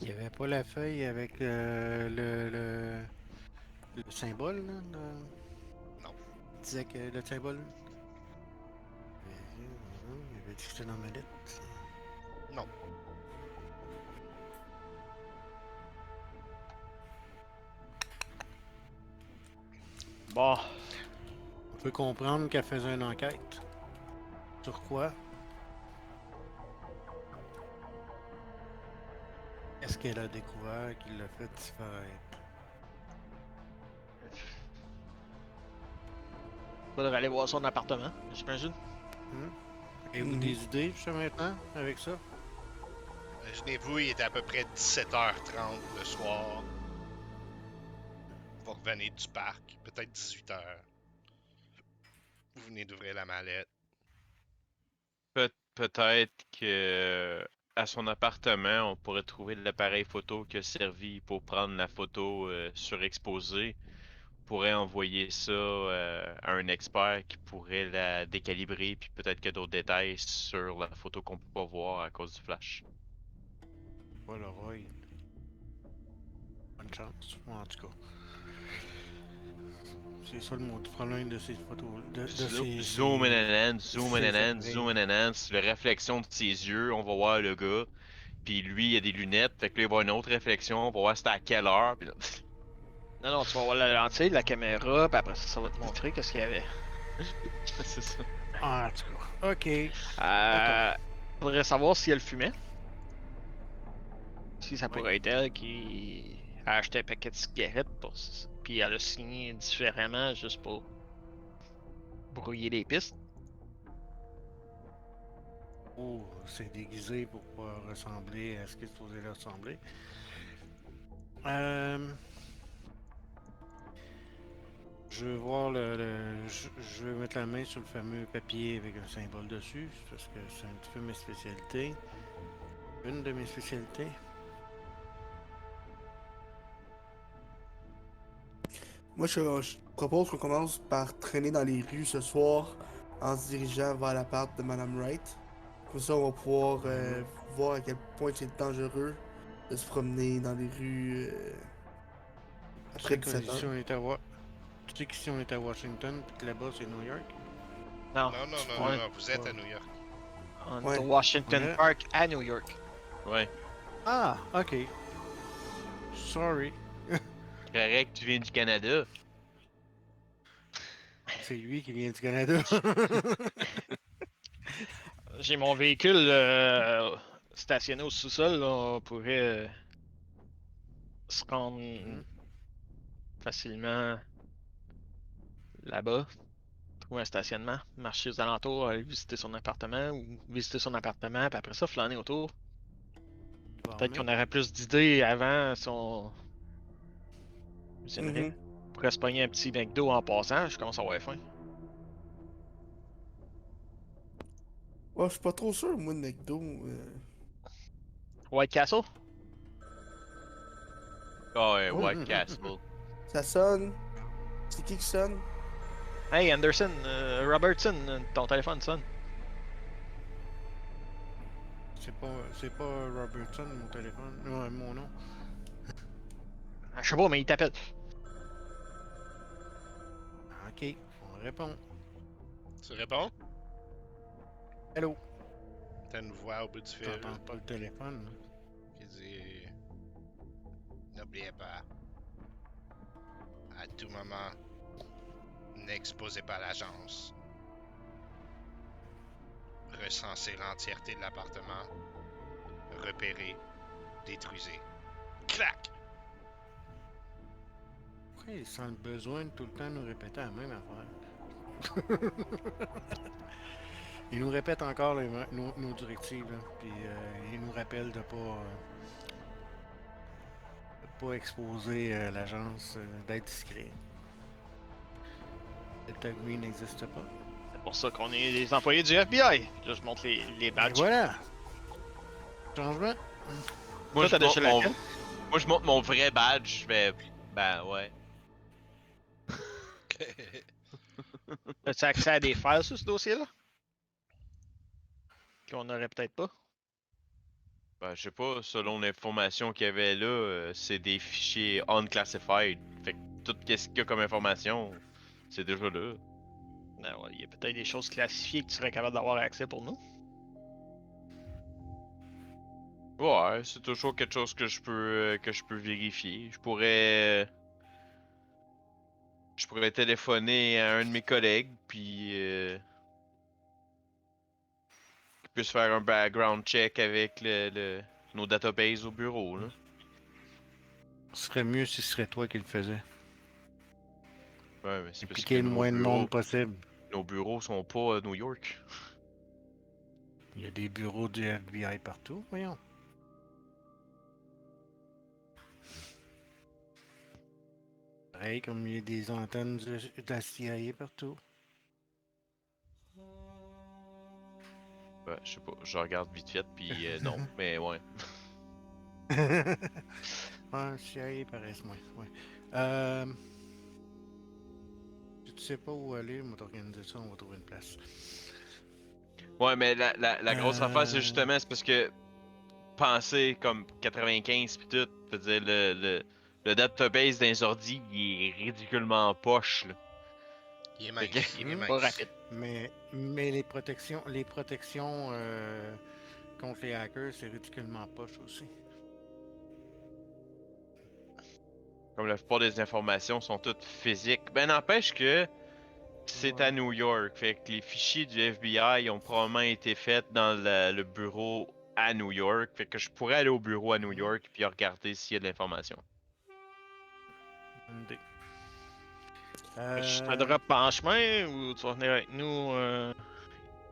Il n'y avait pas la feuille avec le symbole, là? Non. Il disait que le symbole. Il avait dit que c'était dans ma lettre. Non. Bon, On peut comprendre qu'elle faisait une enquête. Sur quoi? Est-ce qu'elle a découvert qu'il l'a fait disparaître? faudrait aller voir son appartement, j'imagine. Avez-vous des idées jusqu'à maintenant avec ça? Imaginez-vous, il était à peu près 17h30 le soir. Vous revenez du parc, peut-être 18h. Vous venez d'ouvrir la mallette. Peut-être que à son appartement, on pourrait trouver l'appareil photo qui a servi pour prendre la photo surexposée. On pourrait envoyer ça à un expert qui pourrait la décalibrer, puis peut-être qu'il y a d'autres détails sur la photo qu'on peut pas voir à cause du flash. Voilà, Roy. Bonne chance, en tout cas. C'est ça le mot du problème de ces photos. Zoom in and enhance, zoom in and enhance, zoom in and enhance. La réflexion de ses yeux, on va voir le gars. Puis lui, il a des lunettes, fait que là, il va voir une autre réflexion, on va voir c'était à quelle heure. Puis là... Non, non, tu vas voir la lentille, la caméra, puis après ça va te montrer qu'est-ce qu'il y avait. c'est ça. En tout cas, ok. Faudrait savoir si elle fumait. Si ça pourrait être elle qui a acheté un paquet de cigarettes, puis elle a signé différemment juste pour brouiller les pistes. Oh, c'est déguisé pour pas ressembler à ce qu'il est supposé ressembler. Je veux voir je veux mettre la main sur le fameux papier avec un symbole dessus, parce que c'est un petit peu mes spécialités. Une de mes spécialités. Moi, je propose qu'on commence par traîner dans les rues ce soir en se dirigeant vers l'appart de Madame Wright. Comme ça, on va pouvoir voir à quel point c'est dangereux de se promener dans les rues Tu après sais que 17 si heures. on est à tu sais que si on est à Washington, puis que là-bas c'est New York. Non, Non, non, non, on non, est, non, vous êtes à New York. on est Ouais. au Washington Ouais. Park à New York. Ouais. Ah, ok. Sorry. Correct, tu viens du Canada. C'est lui qui vient du Canada. J'ai mon véhicule stationné au sous-sol, là, on pourrait se rendre Mhm. facilement là-bas, trouver un stationnement, marcher aux alentours, aller visiter son appartement ou visiter son appartement, puis après ça, flâner autour. Peut-être qu'on aurait plus d'idées avant si on viendrait. Mhm. On pourrait se pogner un petit McDo en passant, je commence à avoir faim. Ouais, je suis pas trop sûr, moi, de McDo. White Castle? Ah ouais, Oh, White Castle. ça sonne. C'est qui sonne? Hey Anderson, Robertson, ton téléphone sonne. C'est pas Robertson, mon téléphone. Ouais, mon nom. Ah, je sais pas, mais il t'appelle. Ok, on répond. Tu réponds? Hello. T'as une voix au bout du fil T'entends pas le téléphone, là. qui dit n'oubliez pas, à tout moment, n'exposez pas l'agence. Recensez l'entièreté de l'appartement. Repérez, détruisez. Clac! Pourquoi ils sentent le besoin de tout le temps nous répéter la même affaire? Ils nous répètent encore nos directives, là, puis ils nous rappellent de pas exposer l'agence, d'être discret. Delta Green n'existe pas. C'est pour ça qu'on est les employés du FBI. Là, je montre les Et badges. voilà! Changement? Moi, Toi, je t'as montre déjà la mon... tienne? Moi, je montre mon vrai badge, mais... Ben, ouais. As-tu accès à des files sur ce dossier-là? Qu'on aurait peut-être pas. Ben, je sais pas, selon l'information qu'il y avait là, c'est des fichiers unclassified. Fait que tout ce qu'il y a comme information, c'est déjà là. Ben ouais, il y a peut-être des choses classifiées que tu serais capable d'avoir accès pour nous. Ouais, c'est toujours quelque chose que je peux vérifier. Je pourrais téléphoner à un de mes collègues puis qu'il puisse faire un background check avec nos databases au bureau là. Ce serait mieux si ce serait toi qui le faisais. Ouais, mais c'est parce que Impliquer le moins de monde possible. nos bureaux sont pas à New York. Il y a des bureaux du FBI partout, voyons. Pareil comme il y a des antennes de la CIA partout. Ouais, je sais pas, je regarde vite fait puis non, mais ouais. Ouais, CIA paraissent moins. Ouais. Si tu sais pas où aller, on va t'organiser ça, on va trouver une place. Ouais, mais la grosse affaire c'est Euh, justement c'est parce que penser comme 95 pis tout, je veux dire le database d'un ordi il est ridiculement poche là. Il est Fait que- mince, il est Pas mince. rapide. mais les protections contre les hackers, c'est ridiculement poche aussi. Comme la plupart des informations sont toutes physiques. Ben n'empêche que c'est à Ouais. New York, fait que les fichiers du FBI ont probablement été faits dans le bureau à New York, fait que je pourrais aller au bureau à New Mhm. York puis regarder s'il y a de l'information. Bonne idée. Je te drop en chemin ou tu vas venir avec nous?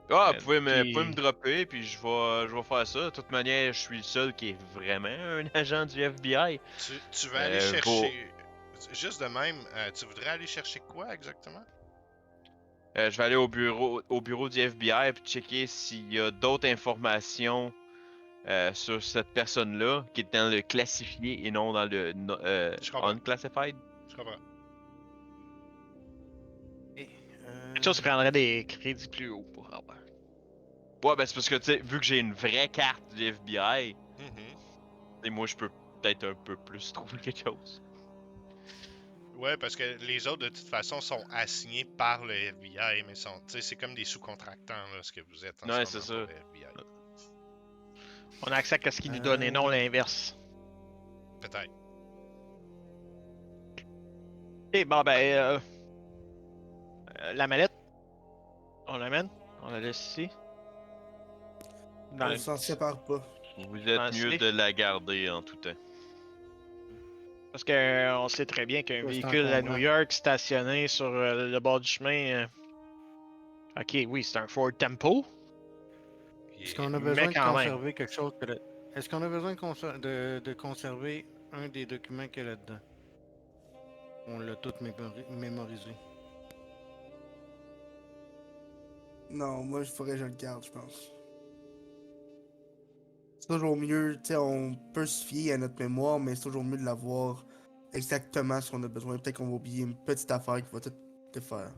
Ah, vous Puis, pouvez me dropper puis je vais faire ça. De toute manière, je suis le seul qui est vraiment un agent du FBI. Tu vas aller Vos- chercher. Juste de même, tu voudrais aller chercher quoi exactement? Je vais aller au bureau du FBI puis checker s'il y a d'autres informations sur cette personne-là, qui est dans le classifié et non dans le Je comprends. unclassified. Je comprends. ça prendrait des crédits plus hauts pour avoir. Ouais, ben c'est parce que, tu sais, vu que j'ai une vraie carte du FBI, Mhm. et moi, je peux peut-être un peu plus trouver quelque chose. Ouais, parce que les autres, de toute façon, sont assignés par le FBI, mais sont, tu sais, c'est comme des sous-contractants, là, ce que vous êtes en Ouais, ce c'est moment ça. pour le FBI. On a accès à ce qu'ils nous donnent et non l'inverse. Peut-être. Et bon, la mallette, on l'amène, on la laisse ici. Dans On le s'en petit- sépare pas. Vous dans êtes le mieux safe. de la garder en tout temps. Parce qu'on sait très bien qu'un Ouais, c'est véhicule à New encombrant. York stationné sur le bord du chemin. Ok, oui, c'est un Ford Tempo, Est-ce Yeah. qu'on a mais besoin de quand même. conserver quelque chose Est-ce qu'on a besoin de conserver un des documents qu'il y a là-dedans? On l'a tout mémorisé. Non, moi, il faudrait que je le garde, je pense. C'est toujours mieux, tu sais, on peut se fier à notre mémoire, mais c'est toujours mieux de l'avoir exactement ce qu'on a besoin. Peut-être qu'on va oublier une petite affaire qui va tout te faire.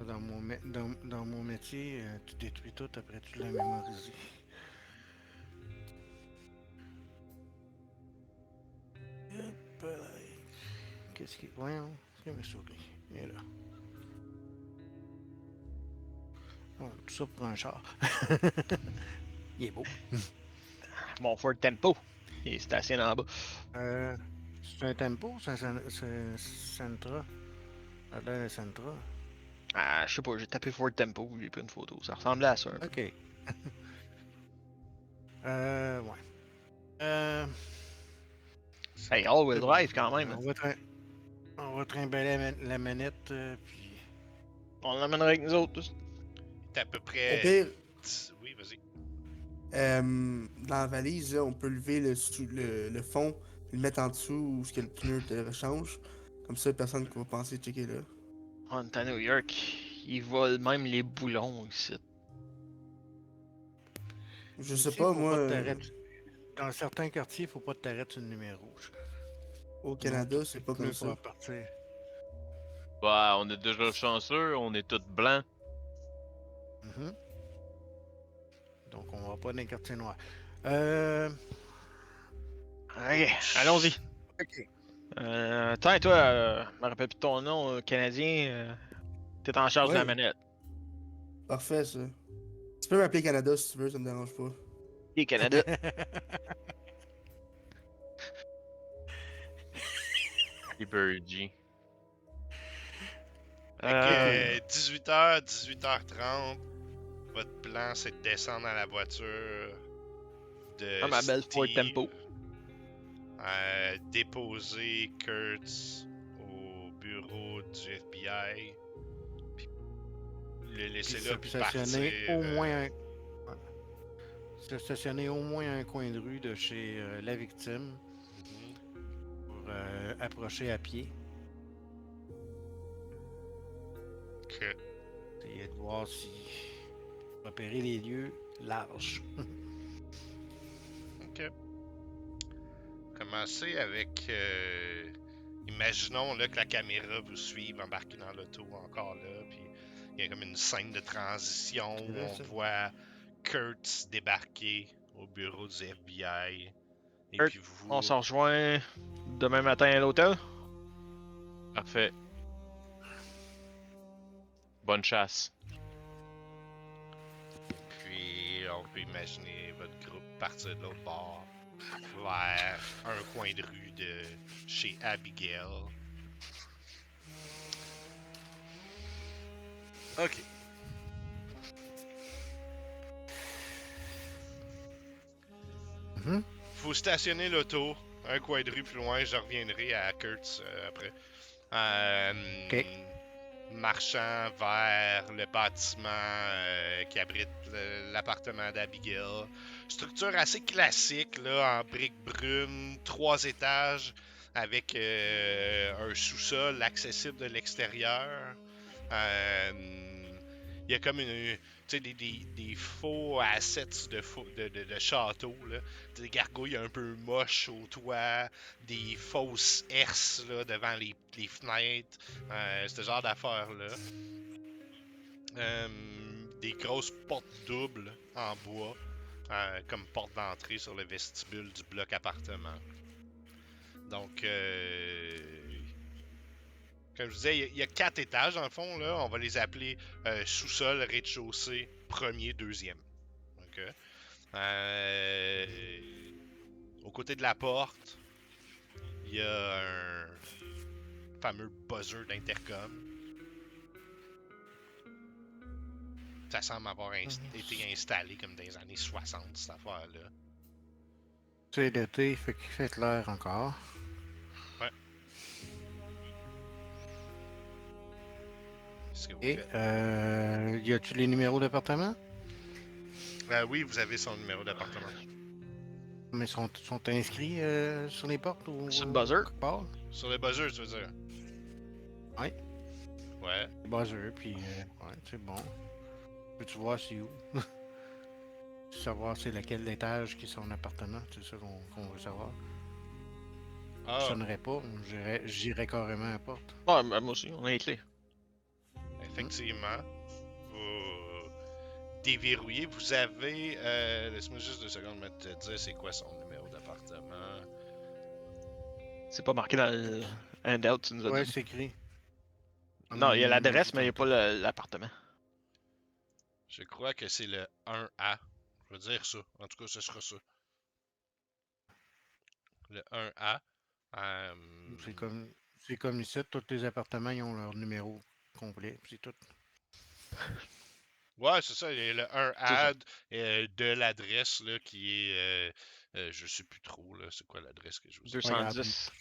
Dans mon métier, tu détruis tout après tu l'as mémorisé. Hop là. Qu'est-ce qui. Voyons, c'est ma souris. Il est là. Bon, tout ça pour un char. Il est beau. Mon Ford Tempo, il est stationné en bas. C'est un tempo, c'est un Sentra. Ça a l'air d'un Sentra. Ah, je sais pas, j'ai tapé Ford Tempo, j'ai pris une photo. Ça ressemblait à ça un peu. Ok. Ouais. Hey, all-wheel C'est bon. drive quand même. On va trimballer la manette, puis. On l'emmènerait avec nous autres. T'es à peu Au près. pire, Oui, vas-y. dans la valise, là, on peut lever le fond, le mettre en dessous où ce que le pneu te rechange. Comme ça, personne qui va penser checker là. On est à New York, ils volent même les boulons ici. Je sais Ici, pas, faut moi, pas te t'arrêter. Dans certains quartiers, il faut pas te t'arrêter sur le numéro rouge. au Sinon, Canada, tous c'est les pas pneus comme ça. pourraient partir. Bah, on est déjà chanceux, on est tous blancs. Mhm. Donc, on va pas dans les quartiers noirs. Ok, allons-y. Ok. Tiens, toi, je me rappelle plus de ton nom, canadien. T'es en charge de la Ouais, manette. parfait ça. Tu peux m'appeler Canada si tu veux, ça me dérange pas. Et Canada. Et Birdie. Fait Euh, que 18h, 18h30, votre plan c'est de descendre à la voiture de ma belle Ford Steve, Tempo. déposer Kurtz au bureau du FBI, puis le laisser Puis là, puis partir. stationner au moins un. Se stationner au moins un coin de rue de chez la victime Mhm. pour approcher à pied. Que- Essayer de voir si. Repérer les lieux larges. Ok. Commencer avec. Imaginons là, que la caméra vous suive embarqué dans l'auto encore là, puis il y a comme une scène de transition C'est où vrai, on ça. voit Kurtz débarquer au bureau du FBI. Et Kurt, puis vous. on s'en rejoint demain matin à l'hôtel. Parfait. Bonne chasse. Puis on peut imaginer votre groupe partir de l'autre bord vers un coin de rue de chez Abigail. Ok. Mhm. Faut stationner l'auto. Un coin de rue plus loin, je reviendrai à Kurtz après. Ok. Marchant vers le bâtiment qui abrite l'appartement d'Abigail. Structure assez classique, là, en briques brunes, 3 étages, avec un sous-sol accessible de l'extérieur. Il y a comme des faux assets de château, là. Des gargouilles un peu moches au toit, des fausses herses là, devant les fenêtres, ce genre d'affaires-là. des grosses portes doubles en bois, comme porte d'entrée sur le vestibule du bloc appartement. Donc, comme je disais, il y a 4 étages dans le fond, là. On va les appeler sous-sol, rez-de-chaussée, premier, deuxième. Ok. Au côté de la porte, il y a un fameux buzzer d'intercom. Ça semble avoir été installé comme dans les années 60, cette affaire-là. C'est l'été, fait qu'il fait clair encore. Ouais. Qu'est-ce que vous Et faites? y a-tu les numéros d'appartement? Oui, vous avez son numéro d'appartement. Mais sont inscrits sur les portes ou Sur le buzzer? quelque part? Sur le buzzer, tu veux dire? Ouais. Ouais. Le buzzer, puis ouais, c'est bon. Peux-tu voir c'est où? Savoir c'est lequel étage qui est son appartement, c'est ça qu'on veut savoir. Je Ah, sonnerais pas, j'irais carrément à la porte. Ouais, moi aussi, on a les clés. effectivement. Vous déverrouillez. Vous avez... laisse-moi juste 2 secondes me te dire c'est quoi son numéro d'appartement. C'est pas marqué dans le handout, tu nous as Ouais, dit. c'est écrit. Non, il y a l'adresse, mais il n'y a pas l'appartement. Je crois que c'est le 1A. Je veux dire ça. En tout cas, ce sera ça. Le 1A. C'est comme ici, tous les appartements ils ont leur numéro complet, c'est tout. Ouais, c'est ça. Il y a le 1A de l'adresse là, qui est... je sais plus trop. Là, c'est quoi l'adresse que je vous ai 210.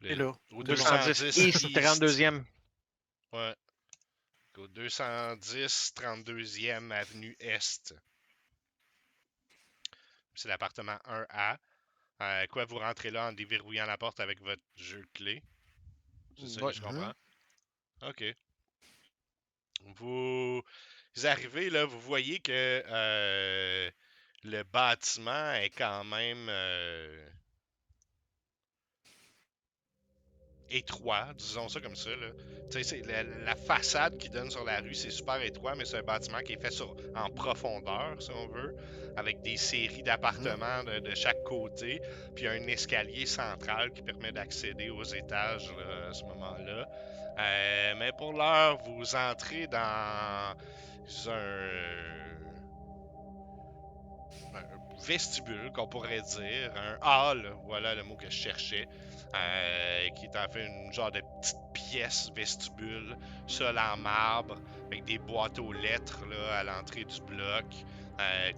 Le- Et là, Au 210 East, 32e. Ouais. Au 210 32e Avenue Est. C'est l'appartement 1A. Quoi, vous rentrez là en déverrouillant la porte avec votre jeu de clé. C'est ça Ouais. que je comprends. OK. Vous arrivez là, vous voyez que le bâtiment est quand même étroit, disons ça comme ça. Là. Tu sais, c'est la façade qui donne sur la rue, c'est super étroit, mais c'est un bâtiment qui est fait en profondeur, si on veut, avec des séries d'appartements de chaque côté, puis un escalier central qui permet d'accéder aux étages là, à ce moment-là. Mais pour l'heure, vous entrez dans un vestibule, qu'on pourrait dire, un hall, voilà le mot que je cherchais, qui est en fait une genre de petite pièce vestibule, sol en marbre, avec des boîtes aux lettres là, à l'entrée du bloc,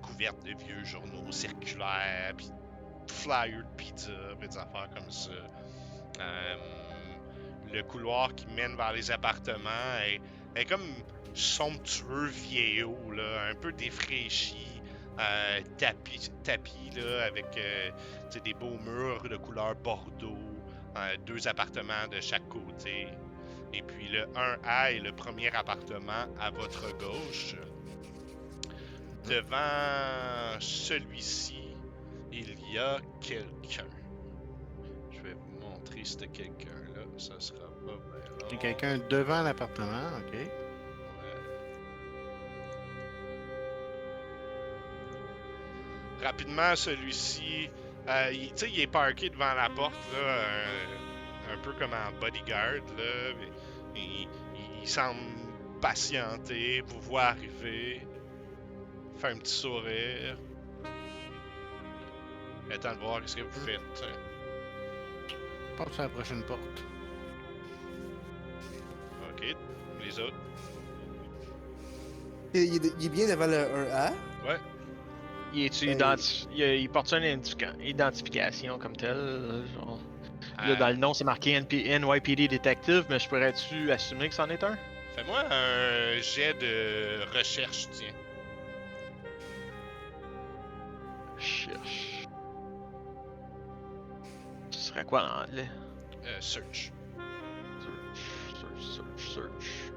couvertes de vieux journaux circulaires, puis flyers de pizza, puis des affaires comme ça. Le couloir qui mène vers les appartements est comme somptueux vieillot, là, un peu défraîchi. Tapis là, avec des beaux murs de couleur bordeaux, 2 appartements de chaque côté. Et puis le 1A est le premier appartement à votre gauche. Devant celui-ci, il y a quelqu'un. Je vais vous montrer ce quelqu'un-là. Ça sera pas bien long. Il y a quelqu'un devant l'appartement, ok. Ouais. Rapidement, celui-ci, il est parké devant la porte, là, un peu comme en bodyguard. Là. Il semble patienter, vous voit arriver, fait un petit sourire. Attends de voir ce que vous faites. Passe à la prochaine porte. Ok, les autres. Il est bien devant le 1A. Ouais. Il porte une identification comme telle, genre. Là, dans le nom, c'est marqué NYPD Detective, mais je pourrais-tu assumer que c'en est un? Fais-moi un jet de recherche, tiens. Cherche. Ce serait quoi en anglais? Search. Search.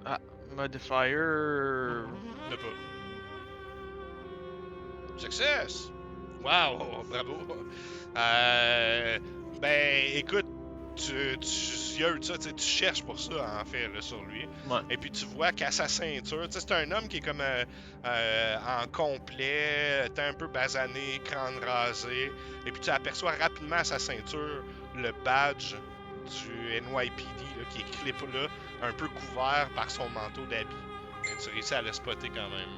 Ah, modifier. Ne pas. Success! Wow! Bravo! Ben, écoute, tu yeudes ça, tu cherches pour ça, en fait, là, sur lui. Ouais. Et puis tu vois qu'à sa ceinture, tu sais, c'est un homme qui est comme en complet, t'es un peu basané, crâne rasé. Et puis tu aperçois rapidement à sa ceinture le badge du NYPD là, qui est clip là, un peu couvert par son manteau d'habit. Et tu réussis à le spotter quand même.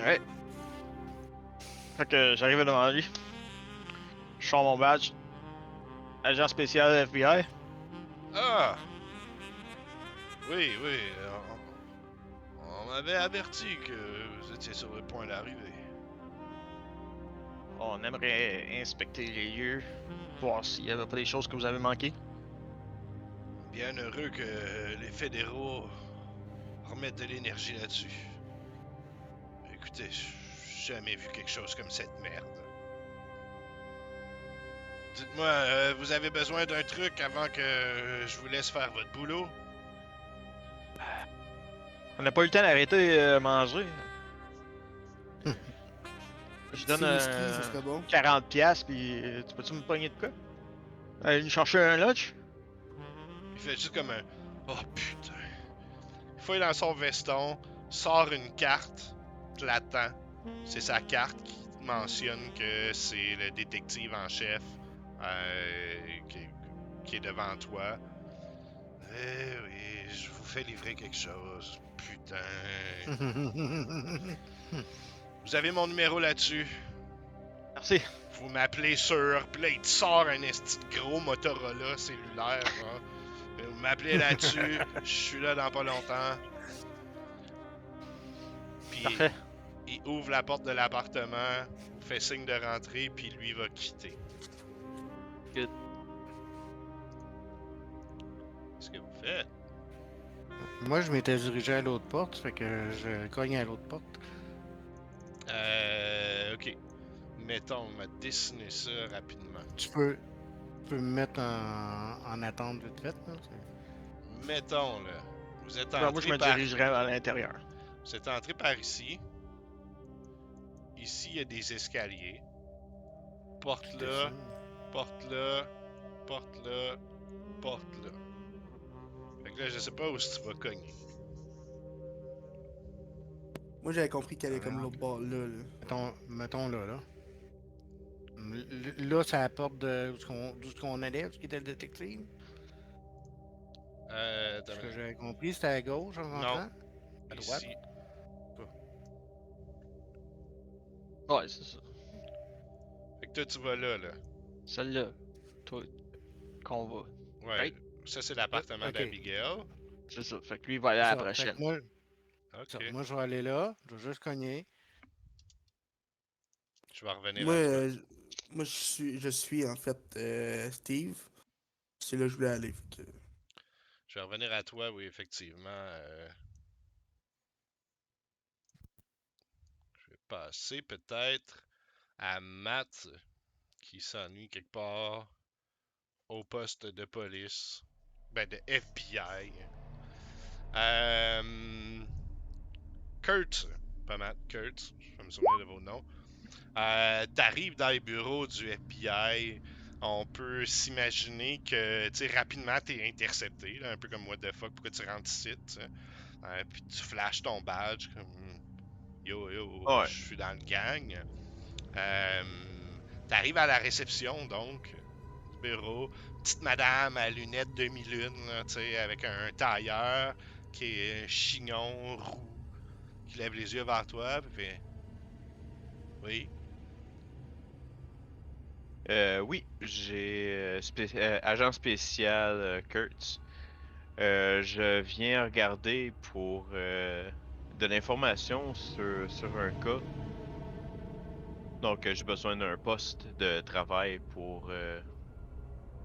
Ouais. Fait que j'arrive devant lui. Je sors mon badge. Agent spécial FBI. Ah! Oui, on m'avait averti que vous étiez sur le point d'arriver. On aimerait inspecter les lieux, voir s'il y avait pas des choses que vous avez manquées. Bien heureux que les fédéraux remettent de l'énergie là-dessus. Écoutez, j'ai jamais vu quelque chose comme cette merde. Dites-moi, vous avez besoin d'un truc avant que je vous laisse faire votre boulot? On n'a pas eu le temps d'arrêter manger. Je donne Petit whisky, ça serait bon. 40 piastres, puis tu peux-tu me pogner de quoi? Aller nous chercher un lunch? Il fait juste comme un... Oh putain. Il fouille dans son veston, sort une carte, te l'attend. C'est sa carte qui mentionne que c'est le détective en chef qui est devant toi. Eh oui, je vous fais livrer quelque chose. Putain. Vous avez mon numéro là-dessus. Merci. Vous m'appelez sur... Puis là, il te sort un esti de gros Motorola cellulaire, genre. Vous m'appelez là-dessus. Je suis là dans pas longtemps. Puis Parfait. il ouvre la porte de l'appartement, vous fait signe de rentrer, puis lui va quitter. Good. Qu'est-ce que vous faites? Moi, je m'étais dirigé à l'autre porte, fait que je cogne à l'autre porte. Ok. Mettons, on va dessiner ça rapidement. Tu peux me mettre en attente vite fait. Là. Mettons, là. Vous êtes Moi, je entré me par... dirigerais à l'intérieur. Vous êtes entré par ici. Ici, il y a des escaliers. Porte là, porte là, porte là, porte là. Fait que là, je sais pas où tu vas cogner. Moi, j'avais compris qu'elle est Ah, comme non. l'autre bord là. Mettons là. Là, c'est à la porte d'où est-ce qu'on allait, où est-ce qu'il était le détective. Attends, Ce que j'avais compris, c'était à gauche en rentrant. À droite. ici. Ouais, c'est ça. Fait que toi, tu vas là, là. Celle-là. Toi, qu'on va. Ouais. Right. Ça, c'est l'appartement Ok. d'Abigail. C'est ça. Fait que lui, il va aller à la Ça, fait prochaine. que moi, Ok. moi, je vais aller là. Je vais juste cogner. Je vais revenir Moi, à toi. moi je suis en fait Steve. C'est là que je voulais aller. Fait que- Je vais revenir à toi, oui, effectivement. Je vais passer peut-être à Matt qui s'ennuie quelque part au poste de police. Ben, de FBI. Kurt, pas Matt, Kurt, je vais me souvenir de vos noms. T'arrives dans les bureaux du FBI. On peut s'imaginer que, tu sais, rapidement, t'es intercepté, là, un peu comme what the fuck, pourquoi tu rentres ici, tu sais. Puis tu flashes ton badge, comme yo, Ouais. je suis dans le gang. T'arrives à la réception, donc, du bureau. Petite madame à lunettes demi-lune, là, tu sais, avec un tailleur qui est un chignon roux, qui lève les yeux vers toi, puis fait oui. Oui, j'ai agent spécial Kurtz. Je viens regarder pour de l'information sur un cas. Donc, j'ai besoin d'un poste de travail pour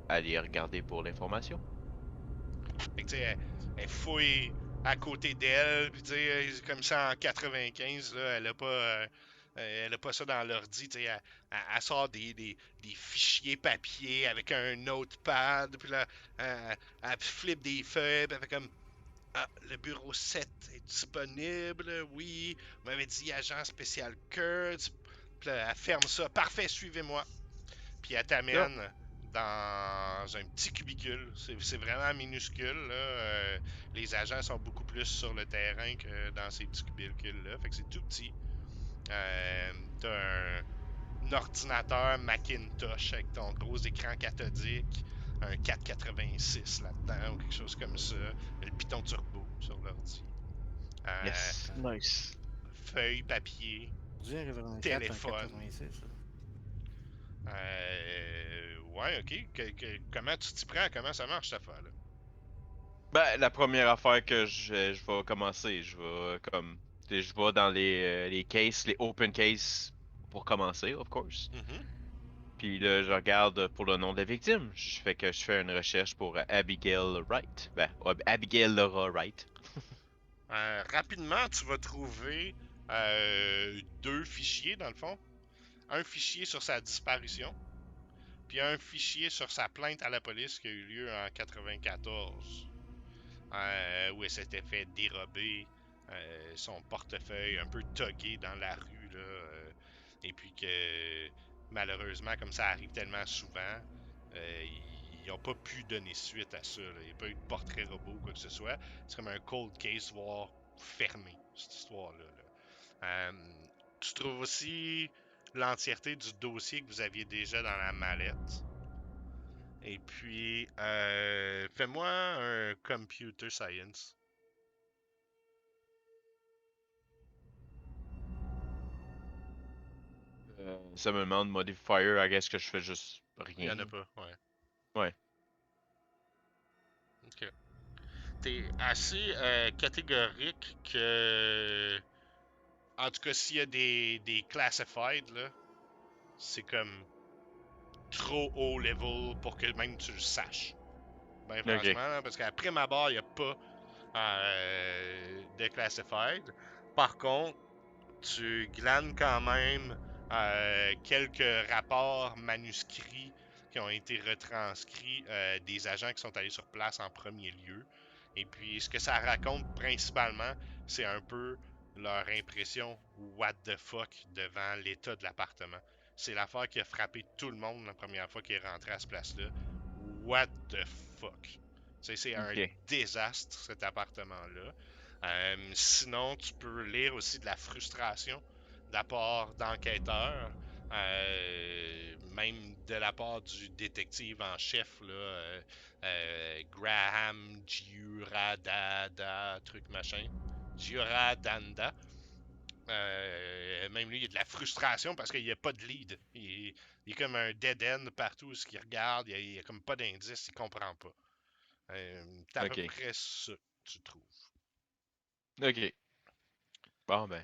aller regarder pour l'information. Fait que, tu sais, elle fouille à côté d'elle, puis tu sais, comme ça en 95, là, elle a pas ça dans l'ordi, tu sais, elle sort des fichiers papier avec un notepad, puis là, elle flippe des feuilles, puis elle fait comme, ah, le bureau 7 est disponible, oui, vous m'avez dit agent spécial Kurtz, puis là, elle ferme ça, parfait, suivez-moi. Puis elle t'amène dans un petit cubicule. C'est vraiment minuscule. Là. Les agents sont beaucoup plus sur le terrain que dans ces petits cubicules-là. Fait que c'est tout petit. T'as un ordinateur Macintosh avec ton gros écran cathodique, un 486 là-dedans ou quelque chose comme ça. Le Python Turbo sur l'ordi. Yes. Nice. Feuille, papier, On dirait un 84, un téléphone. 86. là. Ouais, ok. Comment tu t'y prends? Comment ça marche cette affaire-là? Ben, la première affaire que je vais commencer, je vais comme. Je vais dans les cases, les open cases pour commencer, of course. Mhm. Puis là, je regarde pour le nom de la victime. Je fais une recherche pour Abigail Wright. Ben, Abigail Laura Wright. Rapidement, tu vas trouver deux fichiers dans le fond. Un fichier sur sa disparition, puis un fichier sur sa plainte à la police qui a eu lieu en 94, où elle s'était fait dérober son portefeuille un peu togué dans la rue, là, et puis que malheureusement, comme ça arrive tellement souvent, ils n'ont pas pu donner suite à ça. Il n'y a pas eu de portrait robot ou quoi que ce soit. C'est comme un cold case, voire fermé, cette histoire-là. Là. Tu trouves aussi l'entièreté du dossier que vous aviez déjà dans la mallette. Et puis, fais-moi un computer science. Ça me demande modifier, I guess que je fais juste Il n'y en rien. a pas, ouais. Ouais. Ok. T'es assez catégorique que. En tout cas, s'il y a des classified, là, c'est comme trop haut level pour que même tu le saches. Ben, Ok. franchement, là, parce qu'après ma barre, il n'y a pas de classified. Par contre, tu glanes quand même quelques rapports manuscrits qui ont été retranscrits des agents qui sont allés sur place en premier lieu. Et puis, ce que ça raconte principalement, c'est un peu leur impression what the fuck devant l'état de l'appartement. C'est l'affaire qui a frappé tout le monde la première fois qu'il est rentré à ce place-là. What the fuck? C'est un Ok. désastre, cet appartement-là. Sinon, tu peux lire aussi de la frustration de la part d'enquêteurs, même de la part du détective en chef, là, Graham Giuradada, truc machin. Giuradanda. Même lui, il y a de la frustration parce qu'il n'y a pas de lead. Il est comme un dead end partout où il regarde, il n'y a comme pas d'indice, il comprend pas. C'est à peu Ok. près ça, tu trouves. Ok. Bon ben.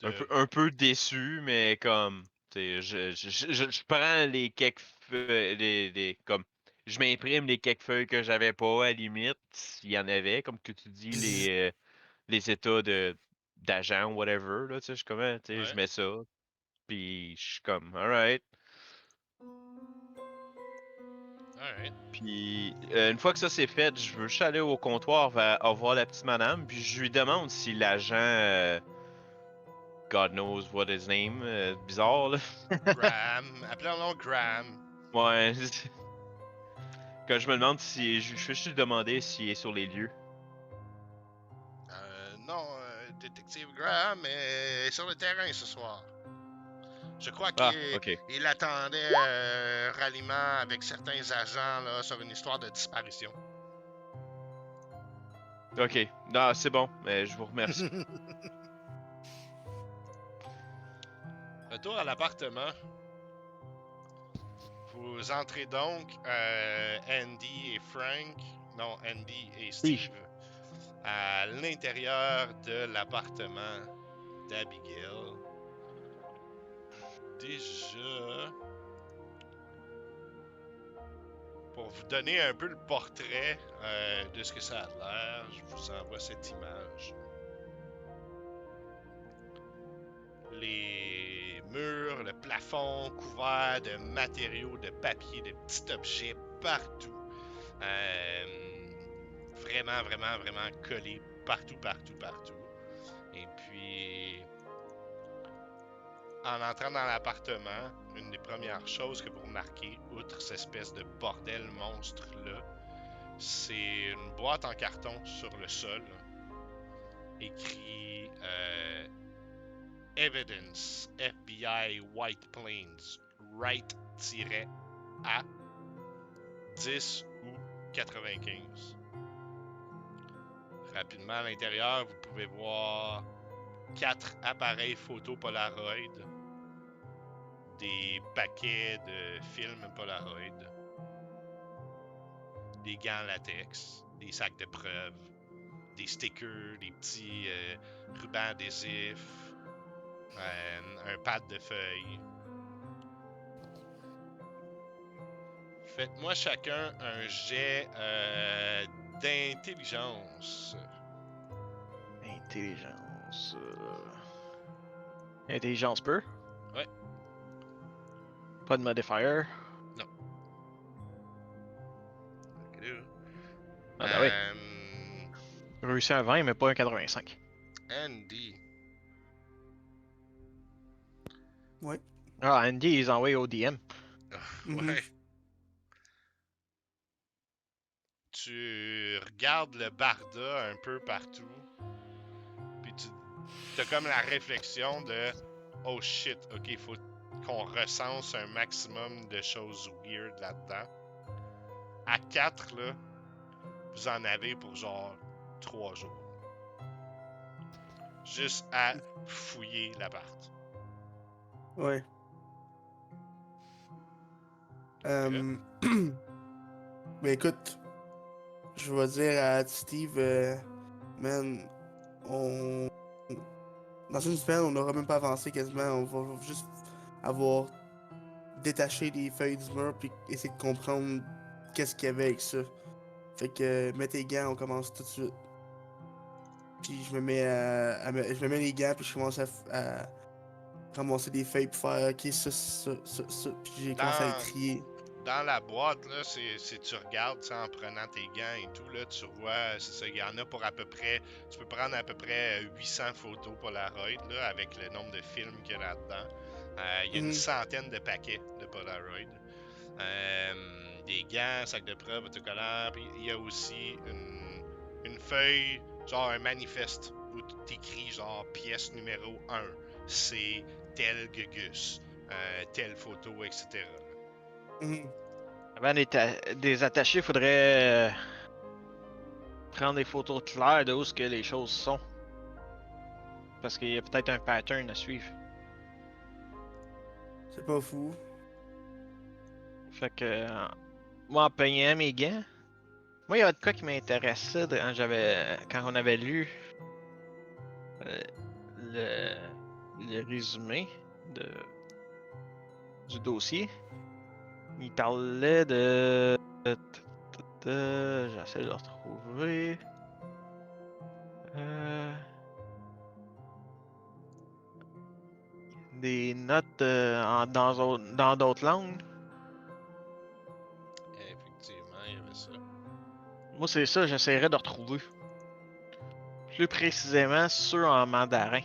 De- Un peu déçu, mais comme. Tu sais, je prends les quelques feuilles. Comme. Je m'imprime les quelques feuilles que j'avais pas, à la limite, s'il y en avait, comme que tu dis, les états d'agent, whatever, là, tu sais, je comment, tu sais, je Ouais, mets ça, puis je suis comme, alright. alright. Puis une fois que ça c'est fait, je veux juste aller au comptoir voir la petite madame, puis je lui demande si l'agent, God knows what his name, bizarre, là. Graham, appelons-le Graham. Ouais. Quand je me demande si. Je vais juste lui demander s'il est sur les lieux. Non, détective Graham est sur le terrain ce soir. Je crois Ah, qu'il ok. il attendait ralliement avec certains agents là, sur une histoire de disparition. Ok. Non, c'est bon, mais je vous remercie. Retour à l'appartement. Vous entrez donc, Andy et Frank, non, Andy et Steve, à l'intérieur de l'appartement d'Abigail. Déjà, pour vous donner un peu le portrait de ce que ça a l'air, je vous envoie cette image. Les murs, le plafond couvert de matériaux, de papier, de petits objets partout. Vraiment, vraiment, vraiment collés partout, partout, partout. Et puis, en entrant dans l'appartement, une des premières choses que vous remarquez, outre cette espèce de bordel monstre-là, c'est une boîte en carton sur le sol, écrit Evidence FBI White Plains, Wright-A 10 août 95. Rapidement à l'intérieur, vous pouvez voir 4 appareils photo Polaroid, des paquets de films Polaroid, des gants latex, des sacs de preuves, des stickers, des petits rubans adhésifs, un pad de feuilles. Faites-moi chacun un jet d'intelligence. Intelligence. Intelligence pure? Ouais. Pas de modifier? Ah ben oui. Réussi un 20, mais pas un 85. Andy. Ouais. Ah, Andy, ils envoient au DM. Ouais. Tu regardes le barda un peu partout, puis tu as comme la réflexion de oh shit, ok, il faut qu'on recense un maximum de choses weird là-dedans. À 4, là, vous en avez pour genre 3 jours. Juste à fouiller l'appart. Ouais. Mais écoute, je vais dire à Steve, man, dans une semaine, on n'aura même pas avancé quasiment. On va juste avoir détaché les feuilles du mur puis essayer de comprendre qu'est-ce qu'il y avait avec ça. Fait que mets tes gants, on commence tout de suite. Puis je me mets je me mets les gants puis je commence à ramasser des feuilles pour faire ok ça. Puis j'ai commencé à les trier. Dans la boîte, là, c'est tu regardes, en prenant tes gants et tout, là, tu vois, c'est ça, il y en a pour à peu près, tu peux prendre à peu près 800 photos Polaroid, là, avec le nombre de films qu'il y a là-dedans. Il y a une centaine de paquets de Polaroid. Des gants, sacs de preuves, autocollants, puis il y a aussi une feuille, genre un manifeste, où t'écris genre pièce numéro 1, c'est tel Gugus, telle photo, etc. Avant des attachés, il faudrait prendre des photos claires de où ce que les choses sont. Parce qu'il y a peut-être un pattern à suivre. C'est pas fou. Fait que moi en peignant mes gants, moi il y avait de quoi qui m'intéressait quand on avait lu le, le résumé du dossier. Il parlait de. J'essaie de le retrouver. Des notes dans d'autres langues. Effectivement, il y avait ça. Moi, c'est ça, j'essaierai de retrouver. Plus précisément, ceux en mandarin.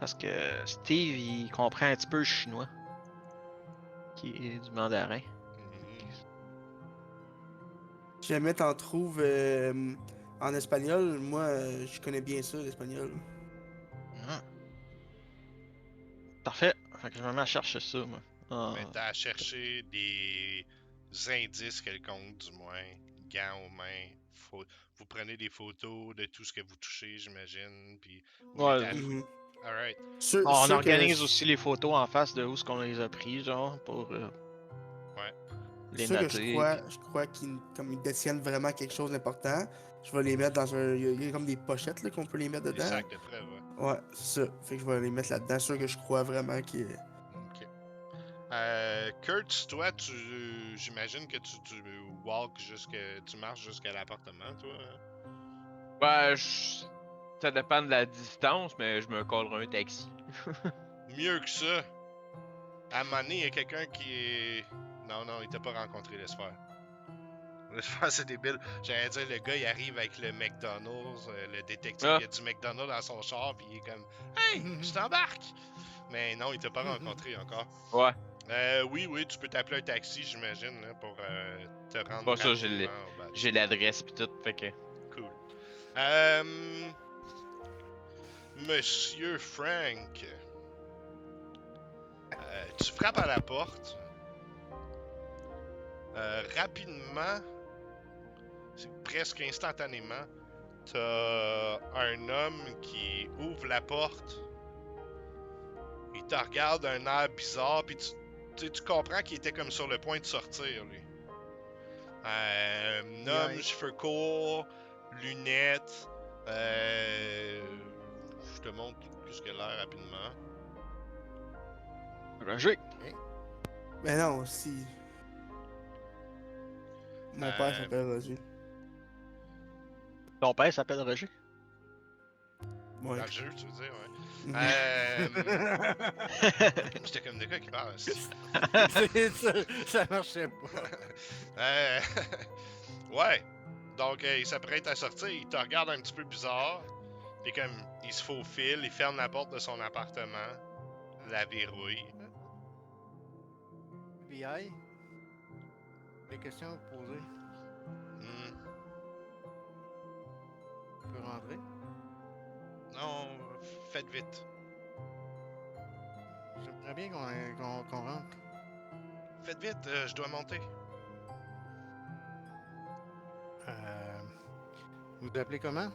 Parce que Steve, il comprend un petit peu le chinois. Qui est du mandarin. Si jamais t'en trouves en espagnol, moi je connais bien ça, l'espagnol. Parfait. Fait que je me mets à chercher ça, moi. Mais t'as à chercher des indices quelconques, du moins, gants aux mains. Vous prenez des photos de tout ce que vous touchez, j'imagine, puis vous Ouais, mettez à fouiller. Alright. on organise aussi les photos en face de où ce qu'on les a pris, genre, pour les ceux que noter. je crois qu'ils comme ils détiennent vraiment quelque chose d'important, je vais les mettre dans un. Il y a comme des pochettes là, qu'on peut les mettre Des dedans. sacs de preuves, Ouais, c'est ça. Fait que je vais les mettre là-dedans, ceux que je crois vraiment qui. Ok. Kurt, toi, j'imagine que tu tu marches jusqu'à l'appartement, toi. Ben, ça dépend de la distance, mais je me collerai un taxi. Mieux que ça. À un moment donné, il y a quelqu'un qui est. Non, il t'a pas rencontré, laisse faire. Je pense que c'est débile. J'allais dire, le gars, il arrive avec le McDonald's, le détective, Ah. il a du McDonald's dans son char, puis il est comme « Hey, je t'embarque! » Mais non, il t'a pas rencontré encore. Ouais. Oui, tu peux t'appeler un taxi, j'imagine, là, pour te rendre Bon, ça, j'ai rapidement au bateau. J'ai l'adresse pis tout, fait que. Cool. Monsieur Frank, tu frappes à la porte. Rapidement, c'est presque instantanément, t'as un homme qui ouvre la porte. Il te regarde d'un air bizarre, puis tu comprends qu'il était comme sur le point de sortir, lui. Un homme, Aïe. cheveux courts, lunettes. Je te montre plus que l'air rapidement. Roger. Mais non, si. Mon père s'appelle Roger. Ton père s'appelle Roger. Ouais. Dans le jeu, tu veux dire, ouais. Mhm. J'étais comme de quoi qui parle. Ça marchait pas. Euh, ouais. Donc, il s'apprête à sortir, il te regarde un petit peu bizarre. Puis comme, il se faufile, il ferme la porte de son appartement, la verrouille. FBI. Des questions à vous poser. Hmm. On peut rentrer. Non, faites vite. J'aimerais bien qu'on rentre. Faites vite, je dois monter. Vous vous appelez comment?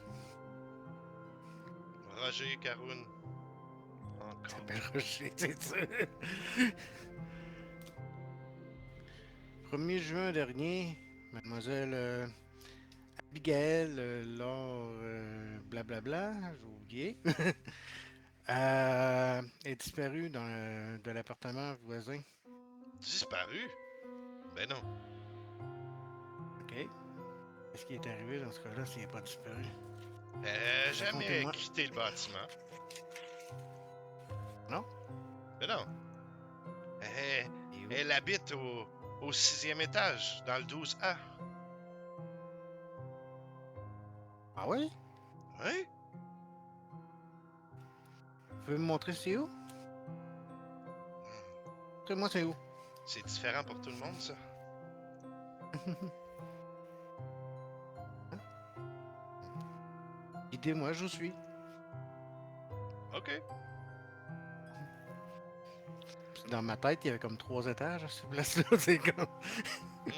Roger Caroun. Encore. Ben, Roger, c'est ça. 1er juin dernier, mademoiselle Abigail, Laure, blablabla, j'ai oublié, est disparue de l'appartement voisin. Disparu? Ben non. OK. Qu'est-ce qui est arrivé dans ce cas-là s'il n'est pas disparu? Elle a jamais Racontez-moi. quitté le bâtiment. Non? Ben non. Et où? Elle habite au 6e étage, dans le 12A. Ah oui? Oui? Vous pouvez me montrer c'est où? Montrez-moi c'est où. C'est différent pour tout le monde, ça. Guidez-moi, je vous suis. OK. Dans ma tête, il y avait comme 3 étages à cette place-là. C'est comme. Hmm.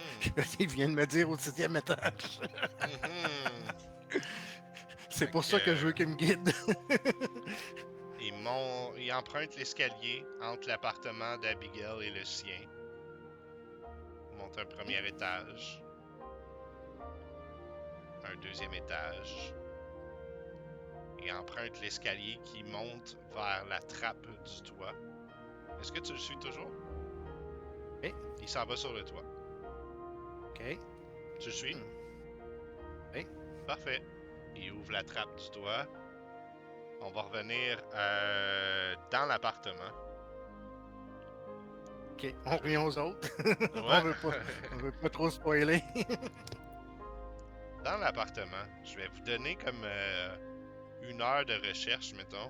Il vient de me dire au 6e étage. Mhm. C'est pour Fait ça que, que je veux qu'il me guide. Il emprunte l'escalier entre l'appartement d'Abigail et le sien. Il monte un premier étage. Un deuxième étage. Il emprunte l'escalier qui monte vers la trappe du toit. Est-ce que tu le suis toujours? Oui. Il s'en va sur le toit. OK. Tu le suis? Oui. Parfait. Il ouvre la trappe du toit. On va revenir dans l'appartement. OK. On revient aux autres. Ouais. On veut pas trop spoiler. Dans l'appartement, je vais vous donner comme 1 heure de recherche, mettons,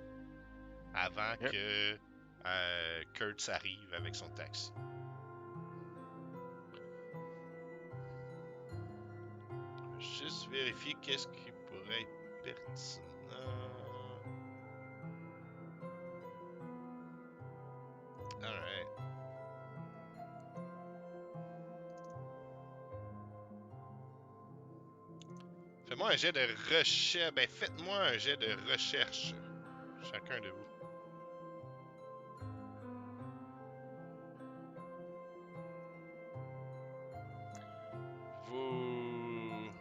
avant Yep. que Kurtz arrive avec son taxi. Juste vérifier qu'est-ce qui pourrait être pertinent. Alright. Fais-moi un jet de recherche. Ben, faites-moi un jet de recherche. Chacun de vous. Vous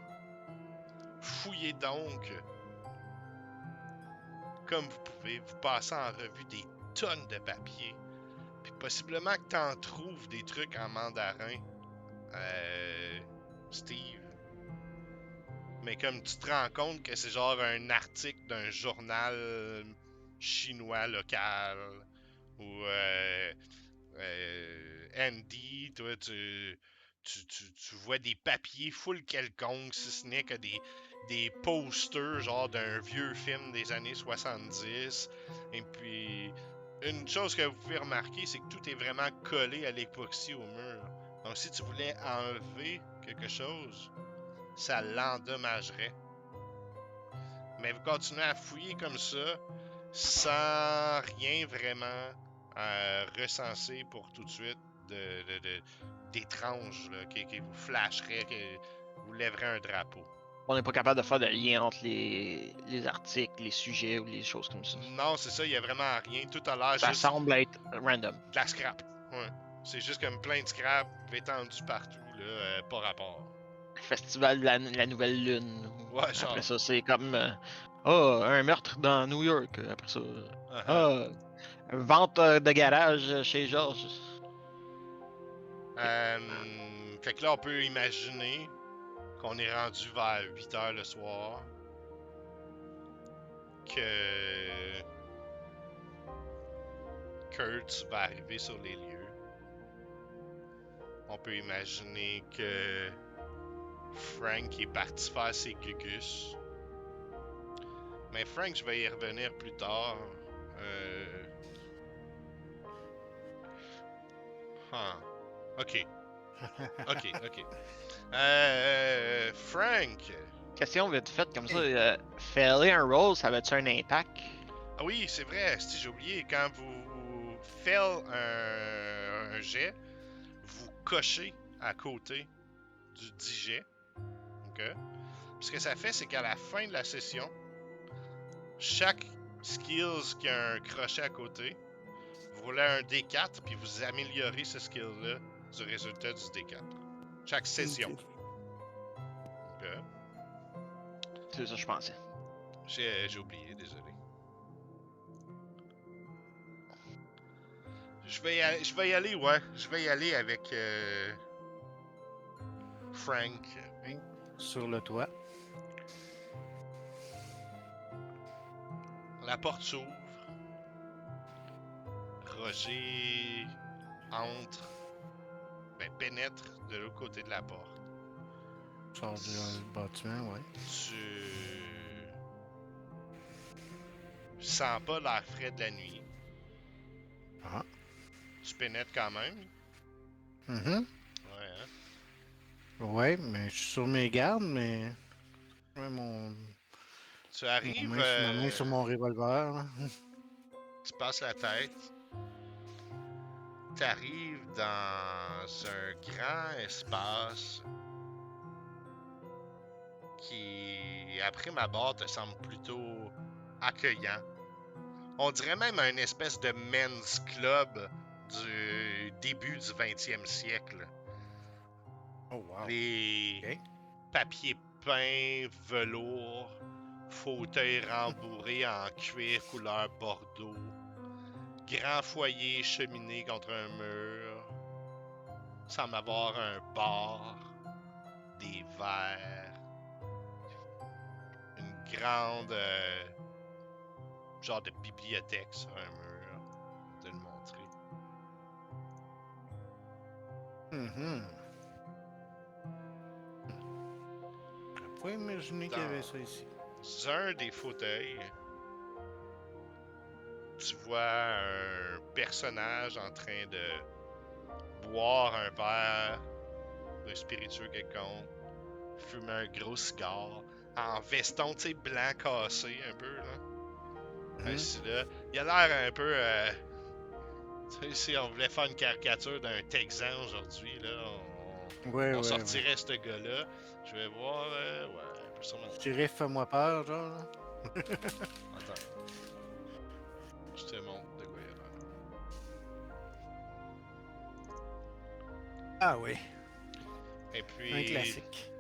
fouillez donc comme vous pouvez. Vous passez en revue des tonnes de papiers. Puis possiblement que t'en trouves des trucs en mandarin, Steve. Mais comme tu te rends compte que c'est genre un article d'un journal chinois local, ou Andy, toi tu tu vois des papiers full quelconques, si ce n'est que des posters, genre d'un vieux film des années 70. Et puis, une chose que vous pouvez remarquer, c'est que tout est vraiment collé à l'époxy au mur. Donc, si tu voulais enlever quelque chose, ça l'endommagerait. Mais vous continuez à fouiller comme ça, sans rien vraiment recenser pour tout de suite d'étrange qui vous flasherait, que vous lèverait un drapeau. On n'est pas capable de faire de lien entre les articles, les sujets ou les choses comme ça. Non, c'est ça, il y a vraiment rien. Tout a l'air Ça juste semble être random. de la scrap. Ouais. C'est juste comme plein de scrap étendu partout, là, pas rapport. Festival de la Nouvelle Lune. Ouais, genre. Après ça, c'est comme. Un meurtre dans New York. Après ça. Uh-huh. Vente de garage chez Georges. Fait que là, on peut imaginer qu'on est rendu vers 8 heures le soir. Que Kurt va arriver sur les lieux. On peut imaginer que Frank est parti faire ses gugus. Mais Frank, je vais y revenir plus tard. Ok. Ok. Frank. Question vite faite comme ça. Failer un roll, ça avait-tu un impact? Ah oui, c'est vrai, si j'ai oublié, quand vous faites un jet, vous cochez à côté du 10 jet. OK? Puis ce que ça fait, c'est qu'à la fin de la session, chaque skills qui a un crochet à côté, vous roulez un D4 puis vous améliorez ce skill-là du résultat du D4. Chaque session. Ok. OK? C'est ça, je pensais. J'ai oublié, désolé. Je vais y aller, ouais. Je vais y aller avec Frank. Sur le toit. La porte s'ouvre. Roger pénètre de l'autre côté de la porte. Sort du bâtiment, ouais. Tu sens pas l'air frais de la nuit. Ah. Tu pénètres quand même. Mhm. Ouais, hein? Ouais, mais je suis sur mes gardes, mais. Ouais, Tu arrives, ma main sur mon revolver. Là. tu passes la tête. Tu arrives dans un grand espace qui, après ma barre, te semble plutôt accueillant. On dirait même un espèce de men's club du début du 20e siècle. Oh, wow. Les Ok. papiers peints, velours, fauteuils rembourrés en cuir couleur bordeaux, grand foyer cheminée contre un mur, semble avoir un bar, des verres, une grande genre de bibliothèque sur un mur, de le montrer. Mhm. J'aurais pas imaginé qu'il y avait ça ici. Dans un des fauteuils, tu vois un personnage en train de boire un verre de spiritueux quelconque, fumer un gros cigare, en veston, tu sais, blanc cassé un peu, là. Ainsi là. Il a l'air un peu... tu sais, si on voulait faire une caricature d'un Texan aujourd'hui, là, on sortirait ce gars-là. Je vais voir... ouais, un peu sûrement. Shérif, fais-moi peur, genre. Là. Attends. Je te montre de quoi il a l'air. Ah oui, Et un puis, classique.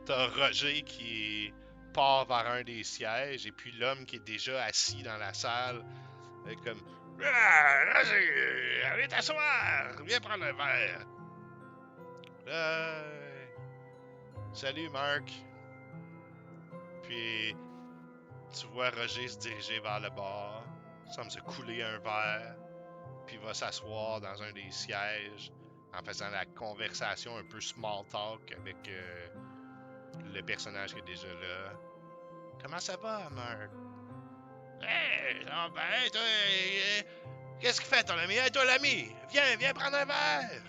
t'as Roger qui part vers un des sièges, et puis l'homme qui est déjà assis dans la salle, est comme Ah, Roger, viens t'asseoir, viens prendre un verre. Salut Marc. Puis, tu vois Roger se diriger vers le bar, semble se couler un verre, puis va s'asseoir dans un des sièges. en faisant la conversation un peu small talk avec le personnage qui est déjà là. Comment ça va, Mark? Hey, ça va bien, toi? Qu'est-ce qu'il fait, ton ami? Hey, toi, l'ami! Viens prendre un verre!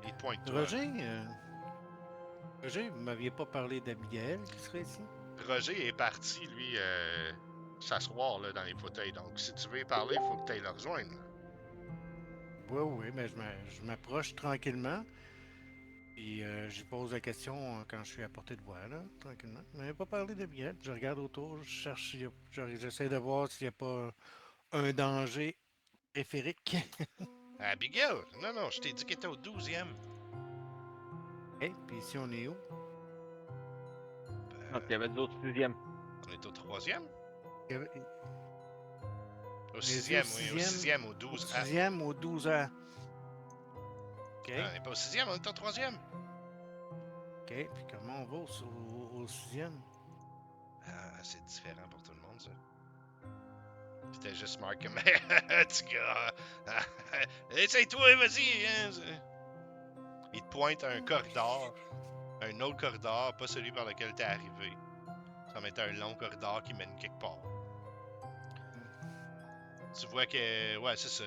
Il te pointe toi. Roger, vous m'aviez pas parlé d'Abigail qui serait ici? Roger est parti, lui, s'asseoir là, dans les fauteuils. Donc, si tu veux y parler, il faut que tu ailles le rejoindre. Oui, mais je m'approche tranquillement. Puis j'y pose la question quand je suis à portée de voix, là, tranquillement. Vous m'avez pas parlé d'Abigail. Je regarde autour, je cherche, j'essaie de voir s'il n'y a pas un danger périphérique. Abigail? Non, je t'ai dit qu'elle était au 12e. Hey, puis ici, on est où? Donc, il y avait d'autres 6e. On est au 3e? Il y avait- Au on est au 6e, oui, au 6e, au Au 12A. 6e, au 12 ans. OK. Ah, on n'est pas au 6e, on est au 3e. OK. Puis comment on va au 6e? Ah, c'est différent pour tout le monde, ça. C'était juste Mark comme petit gars. Essaye-toi, vas-y. Hein. Il te pointe à un corridor. Un autre corridor, pas celui par lequel t'es arrivé. Ça va être un long corridor qui mène quelque part. Tu vois que, ouais, c'est ça.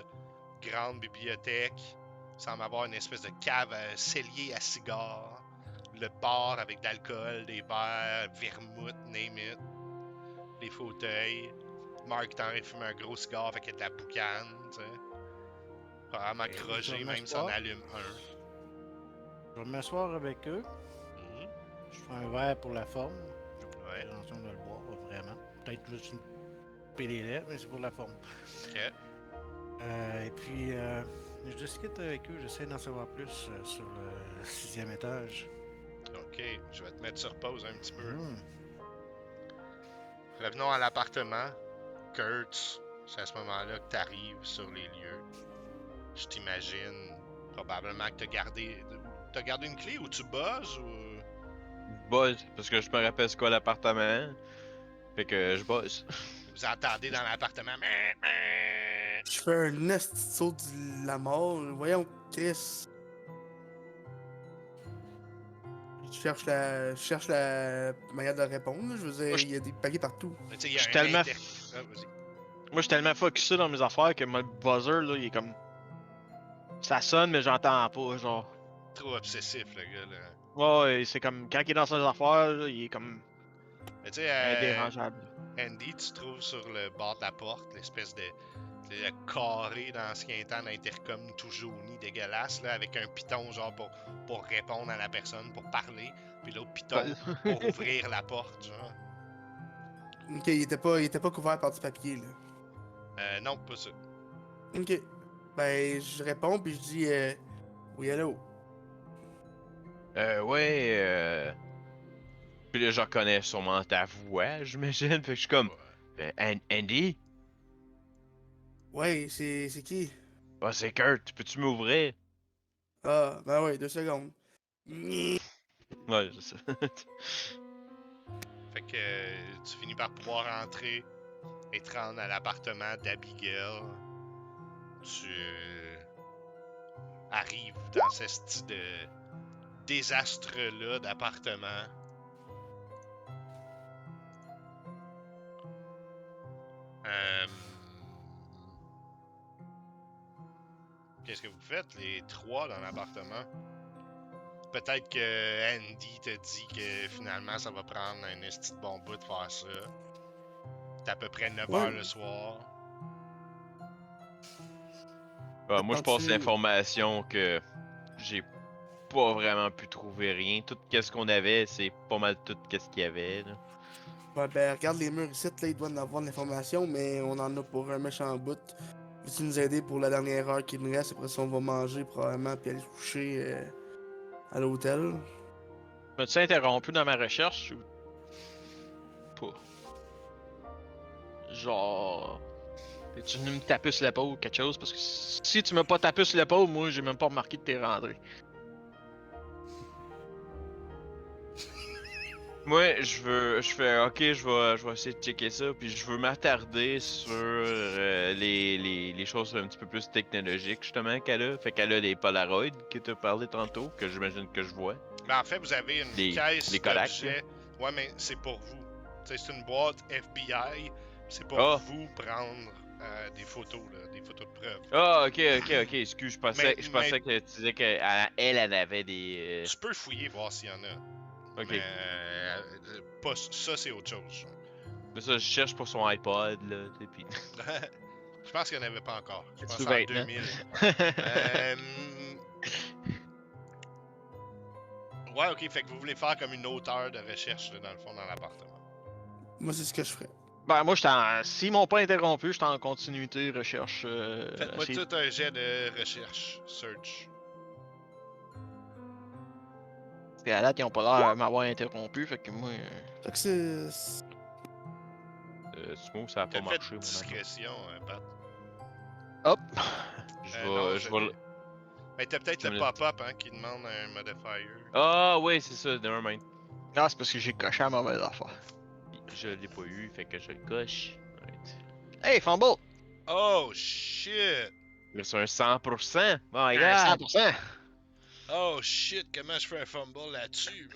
Grande bibliothèque. Il semble avoir une espèce de cave cellier à cigares. Le bar avec de l'alcool, des verres, vermouth, name it. Les fauteuils. Mark est en train de fumer un gros cigare, fait qu'il y a de la boucane, tu sais. Probablement que Je Roger vais même s'en m'asseoir. allume un. Je vais m'asseoir avec eux. Mhm. Je ferai un verre pour la forme. J'ai pas Ouais. l'intention de le boire, vraiment. Peut-être juste une les lèvres, mais c'est pour la forme. Ok. Et puis, je discute avec eux. J'essaie d'en savoir plus sur le 6e étage. Ok. Je vais te mettre sur pause un petit peu. Hmm. Revenons à l'appartement. Kurt, c'est à ce moment-là que tu arrives sur les lieux. Je t'imagine probablement que t'as gardé une clé ou tu buzzes ou. Buzz, parce que je me rappelle c'est quoi l'appartement. Fait que je buzz. Vous entendez dans l'appartement. Je fais un esti de saut de la mort. Voyons, Chris. Je cherche la manière de répondre. Là. Je veux dire, Moi, il y a des paquets partout. Mais tu sais, il y Je a suis un tellement. Ah, vas-y. Moi, je suis tellement focusé dans mes affaires que mon buzzer, là, il est comme. Ça sonne, mais j'entends pas, genre. Trop obsessif, le gars, là. Ouais, c'est comme. Quand il est dans ses affaires, là, il est comme. Mais tu sais, Indérangeable. Andy, tu trouves sur le bord de la porte l'espèce de carré d'ancien temps d'intercom tout jauni, dégueulasse, là, avec un piton, genre, pour répondre à la personne, pour parler, puis l'autre piton pour ouvrir la porte, genre. Ok, il était pas couvert par du papier, là. Non, pas ça. Ok. Ben, je réponds, puis je dis, oui, allô. Ouais. Puis là, je reconnais sûrement ta voix, j'imagine. Fait que je suis comme. Ouais. Andy? Ouais, c'est qui? Ah, c'est Kurt, peux-tu m'ouvrir? Ah, ben ouais, 2 secondes. Ouais, c'est ça. Fait que tu finis par pouvoir entrer et te rendre à l'appartement d'Abigail. Tu arrives dans ce style de désastre-là d'appartement. Euh, Qu'est-ce que vous faites, les trois, dans l'appartement? Peut-être que Andy te dit que finalement, ça va prendre un esti de bon bout de faire ça. C'est à peu près 9 Ouais. heures le soir. Moi, je passe Attends-tu- l'information que j'ai pas vraiment pu trouver rien. Tout ce qu'on avait, c'est pas mal tout ce qu'il y avait. Là. Ouais, ben, regarde les murs ici, là, ils doivent en avoir de l'information, mais on en a pour un méchant bout. Veux-tu nous aider pour la dernière heure qui nous reste? Après ça, on va manger probablement, puis aller se coucher à l'hôtel. M'as-tu interrompu dans ma recherche ou pas? Genre. Tu venu me taper sur l'épaule ou quelque chose? Parce que si tu m'as pas tapé sur l'épaule, moi, j'ai même pas remarqué que t'es rentré. Moi, je fais, ok, je vais essayer de checker ça, puis je veux m'attarder sur les choses un petit peu plus technologiques, justement, qu'elle a. Fait qu'elle a les Polaroids que tu as parlé tantôt, que j'imagine que je vois. Mais en fait, vous avez une Les caisse Kodak, d'objets. Ouais, mais c'est pour vous. Tu sais, c'est une boîte FBI. C'est pour Ah! vous prendre des photos, là, des photos de preuve. Ah, ok, excuse, je Mais pensais que tu disais qu'elle elle avait des. tu peux fouiller, voir s'il y en a. Ok. Mais pas, ça, c'est autre chose. Mais ça, je cherche pour son iPod, là, tu sais, pis. Je pense qu'il n'y en avait pas encore. Je pense Sous en vêtements. 2000. Euh, Ouais, ok, fait que vous voulez faire comme une hauteur de recherche, là, dans le fond, dans l'appartement. Moi, c'est ce que je ferais. Ben, moi, s'ils m'ont pas interrompu, j'étais en continuité, recherche. Faites-moi essayer- tout un jet de recherche, search. Parce qu'à date, ils ont pas l'air de m'avoir interrompu, fait que moi. Fait que c'est. Smooth, ça a T'as pas fait marché, mon ami. discrétion, Pat. Hop! Non, Je vais. Ben, t'as peut-être Je le me- pop-up, hein, qui demande un modifier. Ah, ouais, c'est ça, nevermind. Ah, c'est parce que j'ai coché à mauvaise affaire. Je l'ai pas eu, fait que je le coche. Right. Hey, fumble! Oh, shit! Là, c'est un 100%. My Un god! 100%! Oh, shit! Comment je fais un fumble là-dessus?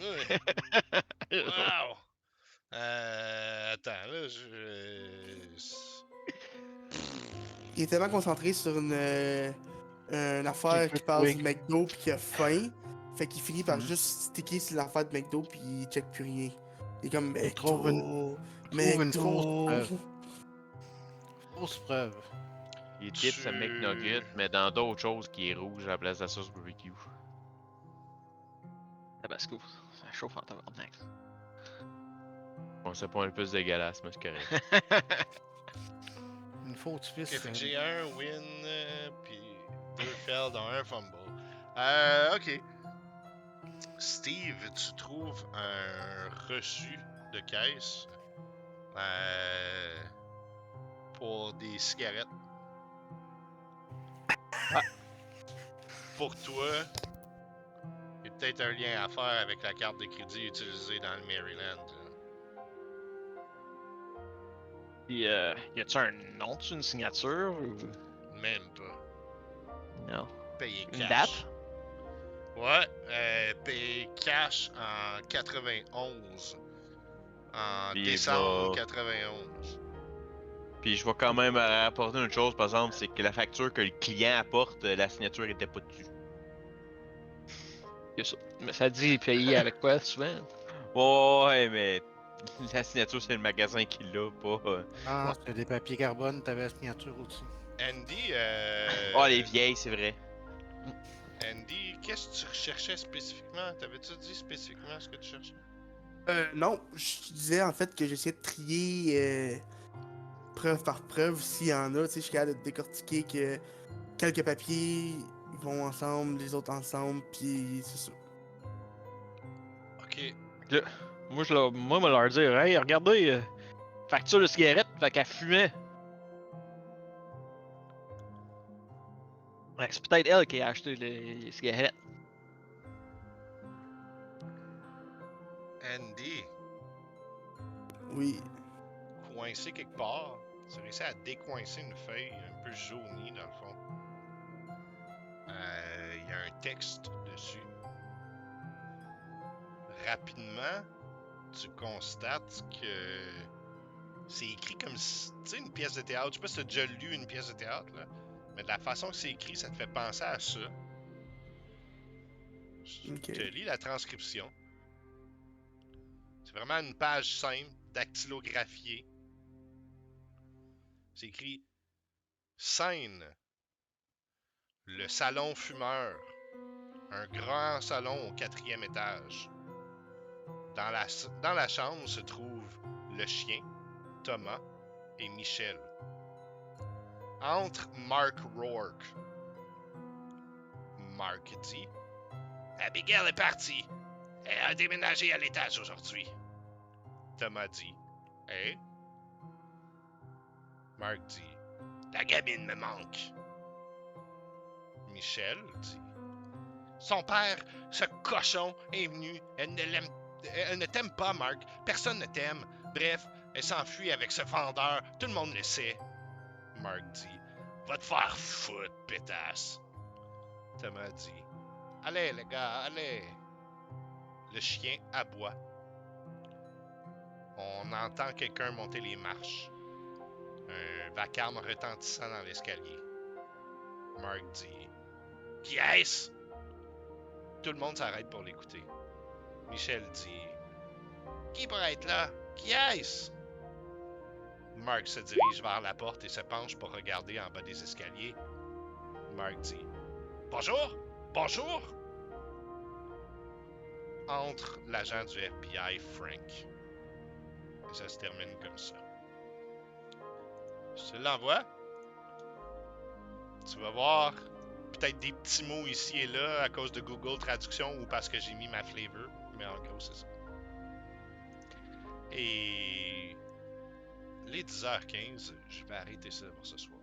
Wow! Attends, là, Il est tellement concentré sur une affaire qui parle du McDo pis qui a faim. Fait qu'il finit par Mhm. juste sticker sur l'affaire de McDo pis il check plus rien. Il est comme Il trouve une- trouve une fausse preuve. Fausse preuve. Il tips à McNugget, mais dans d'autres choses qui est rouge à la place de la sauce barbecue. Tabasco, ça chauffe en tabarnak. Bon, c'est pas le plus dégueulasse, mais c'est correct. Une fausse Ok, piste. fait que j'ai un win, puis 2 fail dans un fumble. Ok. Steve, tu trouves un reçu de caisse pour des cigarettes. Pour toi, il y a peut-être un lien à faire avec la carte de crédit utilisée dans le Maryland. là. Puis, y a-tu un nom dessus, une signature ou. Même pas. Non. Payé Une cash. date? Ouais, payé cash en 91. En Puis décembre va- 91. Puis je vais quand même apporter une chose, par exemple, c'est que la facture que le client apporte, la signature était pas dessus. Y a ça. Mais ça dit payer avec quoi souvent? Ouais, mais la signature, c'est le magasin qui l'a, pas. Ah, c'était des papiers carbone, t'avais la signature au-dessus. Andy, Oh, les vieilles, c'est vrai. Andy, qu'est-ce que tu recherchais spécifiquement? T'avais-tu dit spécifiquement ce que tu cherchais? Non, je disais en fait que j'essayais de trier preuve par preuve s'il y en a. Tu sais, je suis capable de décortiquer que quelques papiers vont ensemble, les autres ensemble, puis c'est ça. Ok. Moi, moi, me leur dire, hey, regardez, facture de cigarette, fait qu'elle fumait. Ouais, c'est peut-être elle qui a acheté les cigarettes. Andy, Oui. coincé quelque part, tu as réussi à décoincer une feuille un peu jaunie dans le fond. Il y a un texte dessus. Rapidement, tu constates que c'est écrit comme si, tu sais, une pièce de théâtre. Je sais pas si tu as déjà lu une pièce de théâtre, là, mais de la façon que c'est écrit, ça te fait penser à ça. Je Ok. te lis la transcription. C'est vraiment une page simple, dactylographiée. C'est écrit scène. Le salon fumeur. Un grand salon au 4e étage. Dans la chambre se trouve le chien, Thomas et Michel. Entre Mark Rourke. Mark dit Abigail est partie. Elle a déménagé à l'étage aujourd'hui. Thomas dit Hein? Mark dit La gamine me manque. Michel dit Son père, ce cochon, est venu. Elle ne l'aime Elle ne t'aime pas, Mark. Personne ne t'aime. Bref, elle s'enfuit avec ce vendeur. Tout le monde le sait. Mark dit, va te faire foutre, pétasse. Thomas dit, allez, les gars, allez. Le chien aboie. On entend quelqu'un monter les marches. Un vacarme retentissant dans l'escalier. Mark dit, qui est-ce? Tout le monde s'arrête pour l'écouter. Michel dit, qui pourrait être là? Qui est-ce? Mark se dirige vers la porte et se penche pour regarder en bas des escaliers. Mark dit, bonjour? Bonjour? Entre l'agent du FBI, Frank. Et ça se termine comme ça. Je te l'envoie. Tu vas voir peut-être des petits mots ici et là à cause de Google Traduction ou parce que j'ai mis ma flavor. Mais en gros, c'est ça. Et les 10h15, je vais arrêter ça pour ce soir.